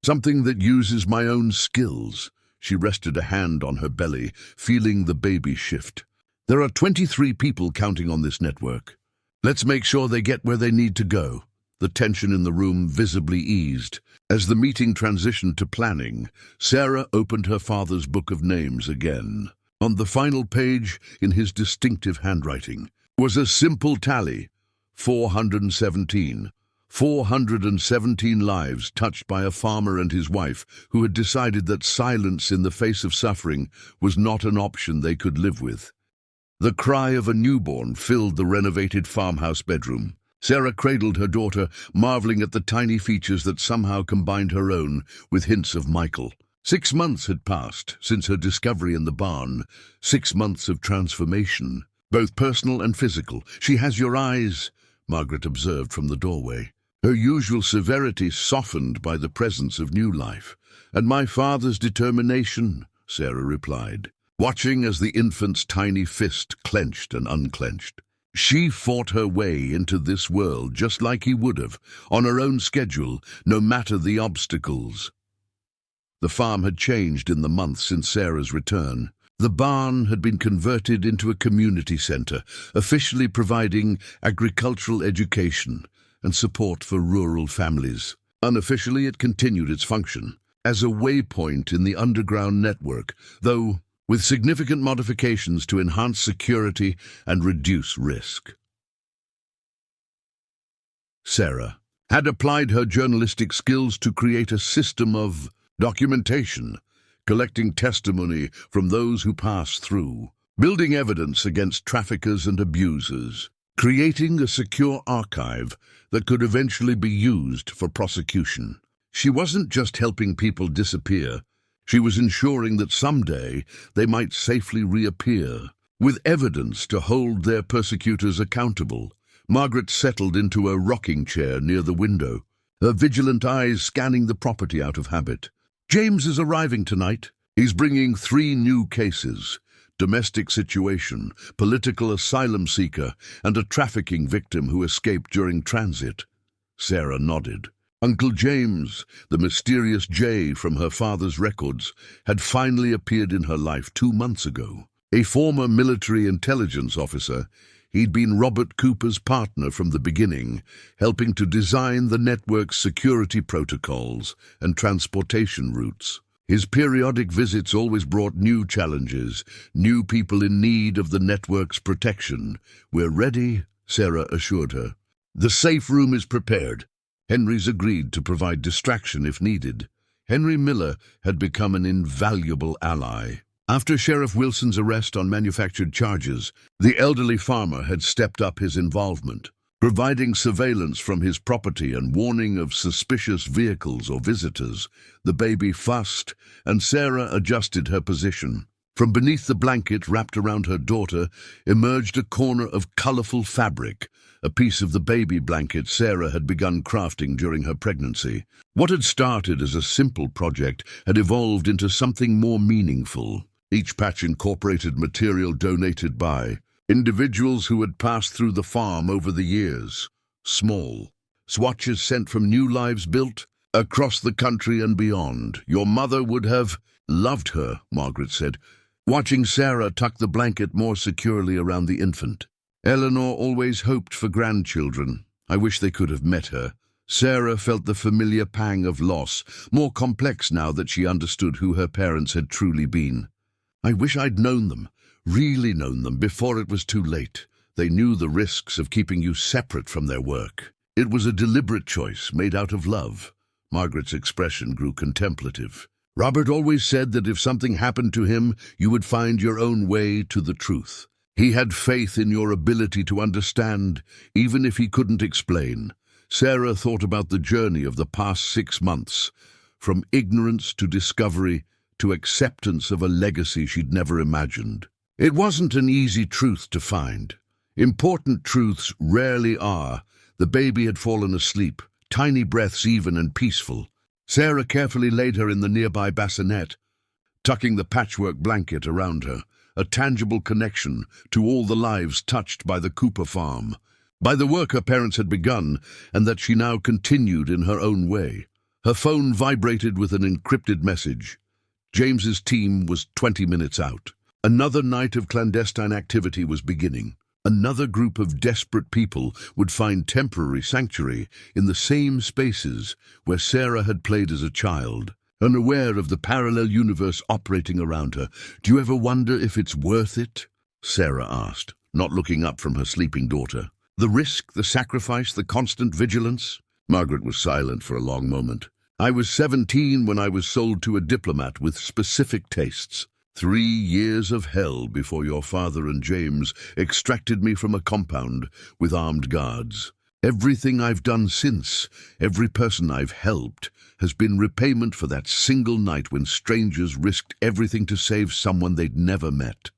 something that uses my own skills." She rested a hand on her belly, feeling the baby shift. "There are 23 people counting on this network. Let's make sure they get where they need to go." The tension in the room visibly eased. As the meeting transitioned to planning, Sarah opened her father's book of names again. On the final page, in his distinctive handwriting, was a simple tally: 417. 417 lives touched by a farmer and his wife who had decided that silence in the face of suffering was not an option they could live with. The cry of a newborn filled the renovated farmhouse bedroom. Sarah cradled her daughter, marveling at the tiny features that somehow combined her own with hints of Michael. 6 months had passed since her discovery in the barn, 6 months of transformation, both personal and physical. "She has your eyes," Margaret observed from the doorway. Her usual severity softened by the presence of new life. "And my father's determination," Sarah replied, watching as the infant's tiny fist clenched and unclenched. She fought her way into this world just like he would have, on her own schedule, no matter the obstacles. The farm had changed in the months since Sarah's return. The barn had been converted into a community center, officially providing agricultural education and support for rural families. Unofficially, it continued its function as a waypoint in the underground network, though with significant modifications to enhance security and reduce risk. Sarah had applied her journalistic skills to create a system of documentation, collecting testimony from those who passed through, building evidence against traffickers and abusers, creating a secure archive that could eventually be used for prosecution. She wasn't just helping people disappear, she was ensuring that someday they might safely reappear, with evidence to hold their persecutors accountable. Margaret settled into a rocking chair near the window, her vigilant eyes scanning the property out of habit. "James is arriving tonight. He's bringing 3 new cases: domestic situation, political asylum seeker, and a trafficking victim who escaped during transit." Sarah nodded. Uncle James, the mysterious J from her father's records, had finally appeared in her life 2 months ago. A former military intelligence officer, he'd been Robert Cooper's partner from the beginning, helping to design the network's security protocols and transportation routes. His periodic visits always brought new challenges, new people in need of the network's protection. "We're ready," Sarah assured her. "The safe room is prepared." Henry's agreed to provide distraction if needed. Henry Miller had become an invaluable ally. After Sheriff Wilson's arrest on manufactured charges, the elderly farmer had stepped up his involvement, providing surveillance from his property and warning of suspicious vehicles or visitors. The baby fussed, and Sarah adjusted her position. From beneath the blanket wrapped around her daughter emerged a corner of colorful fabric, a piece of the baby blanket Sarah had begun crafting during her pregnancy. What had started as a simple project had evolved into something more meaningful. Each patch incorporated material donated by individuals who had passed through the farm over the years. Small swatches sent from new lives built across the country and beyond. "Your mother would have loved her," Margaret said. watching Sarah tuck the blanket more securely around the infant. Eleanor always hoped for grandchildren. I wish they could have met her. Sarah felt the familiar pang of loss, more complex now that she understood who her parents had truly been. I wish I'd known them, really known them, before it was too late. They knew the risks of keeping you separate from their work. It was a deliberate choice made out of love. Margaret's expression grew contemplative. Robert always said that if something happened to him, you would find your own way to the truth. He had faith in your ability to understand, even if he couldn't explain. Sarah thought about the journey of the past 6 months, from ignorance to discovery to acceptance of a legacy she'd never imagined. It wasn't an easy truth to find. Important truths rarely are. The baby had fallen asleep, tiny breaths even and peaceful. Sarah carefully laid her in the nearby bassinet, tucking the patchwork blanket around her, a tangible connection to all the lives touched by the Cooper farm, by the work her parents had begun and that she now continued in her own way. Her phone vibrated with an encrypted message. James's team was 20 minutes out. Another night of clandestine activity was beginning. Another group of desperate people would find temporary sanctuary in the same spaces where Sarah had played as a child. Unaware of the parallel universe operating around her, "Do you ever wonder if it's worth it?" Sarah asked, not looking up from her sleeping daughter. "The risk, the sacrifice, the constant vigilance?" Margaret was silent for a long moment. "I was 17 when I was sold to a diplomat with specific tastes. 3 years of hell before your father and James extracted me from a compound with armed guards. Everything I've done since, every person I've helped, has been repayment for that single night when strangers risked everything to save someone they'd never met."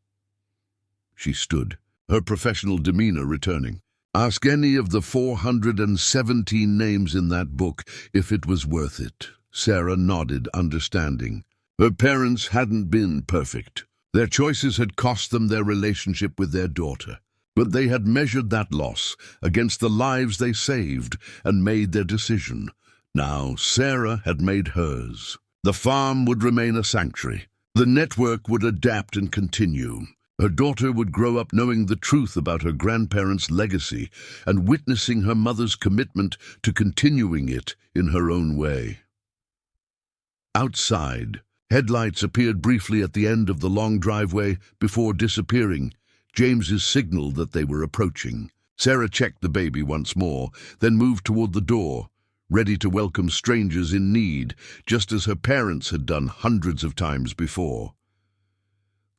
She stood, her professional demeanor returning. "Ask any of the 417 names in that book if it was worth it." Sarah nodded, understanding. Her parents hadn't been perfect. Their choices had cost them their relationship with their daughter. But they had measured that loss against the lives they saved and made their decision. Now Sarah had made hers. The farm would remain a sanctuary. The network would adapt and continue. Her daughter would grow up knowing the truth about her grandparents' legacy and witnessing her mother's commitment to continuing it in her own way. Outside, headlights appeared briefly at the end of the long driveway before disappearing. James's signaled that they were approaching. Sarah checked the baby once more, then moved toward the door, ready to welcome strangers in need, just as her parents had done hundreds of times before.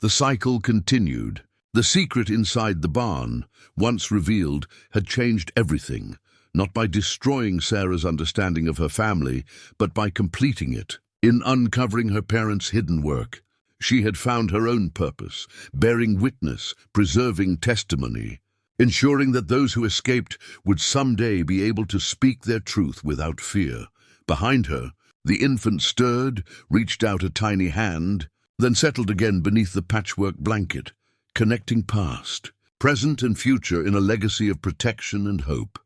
The cycle continued. The secret inside the barn, once revealed, had changed everything, not by destroying Sarah's understanding of her family, but by completing it. In uncovering her parents' hidden work, she had found her own purpose, bearing witness, preserving testimony, ensuring that those who escaped would someday be able to speak their truth without fear. Behind her, the infant stirred, reached out a tiny hand, then settled again beneath the patchwork blanket, connecting past, present and future in a legacy of protection and hope.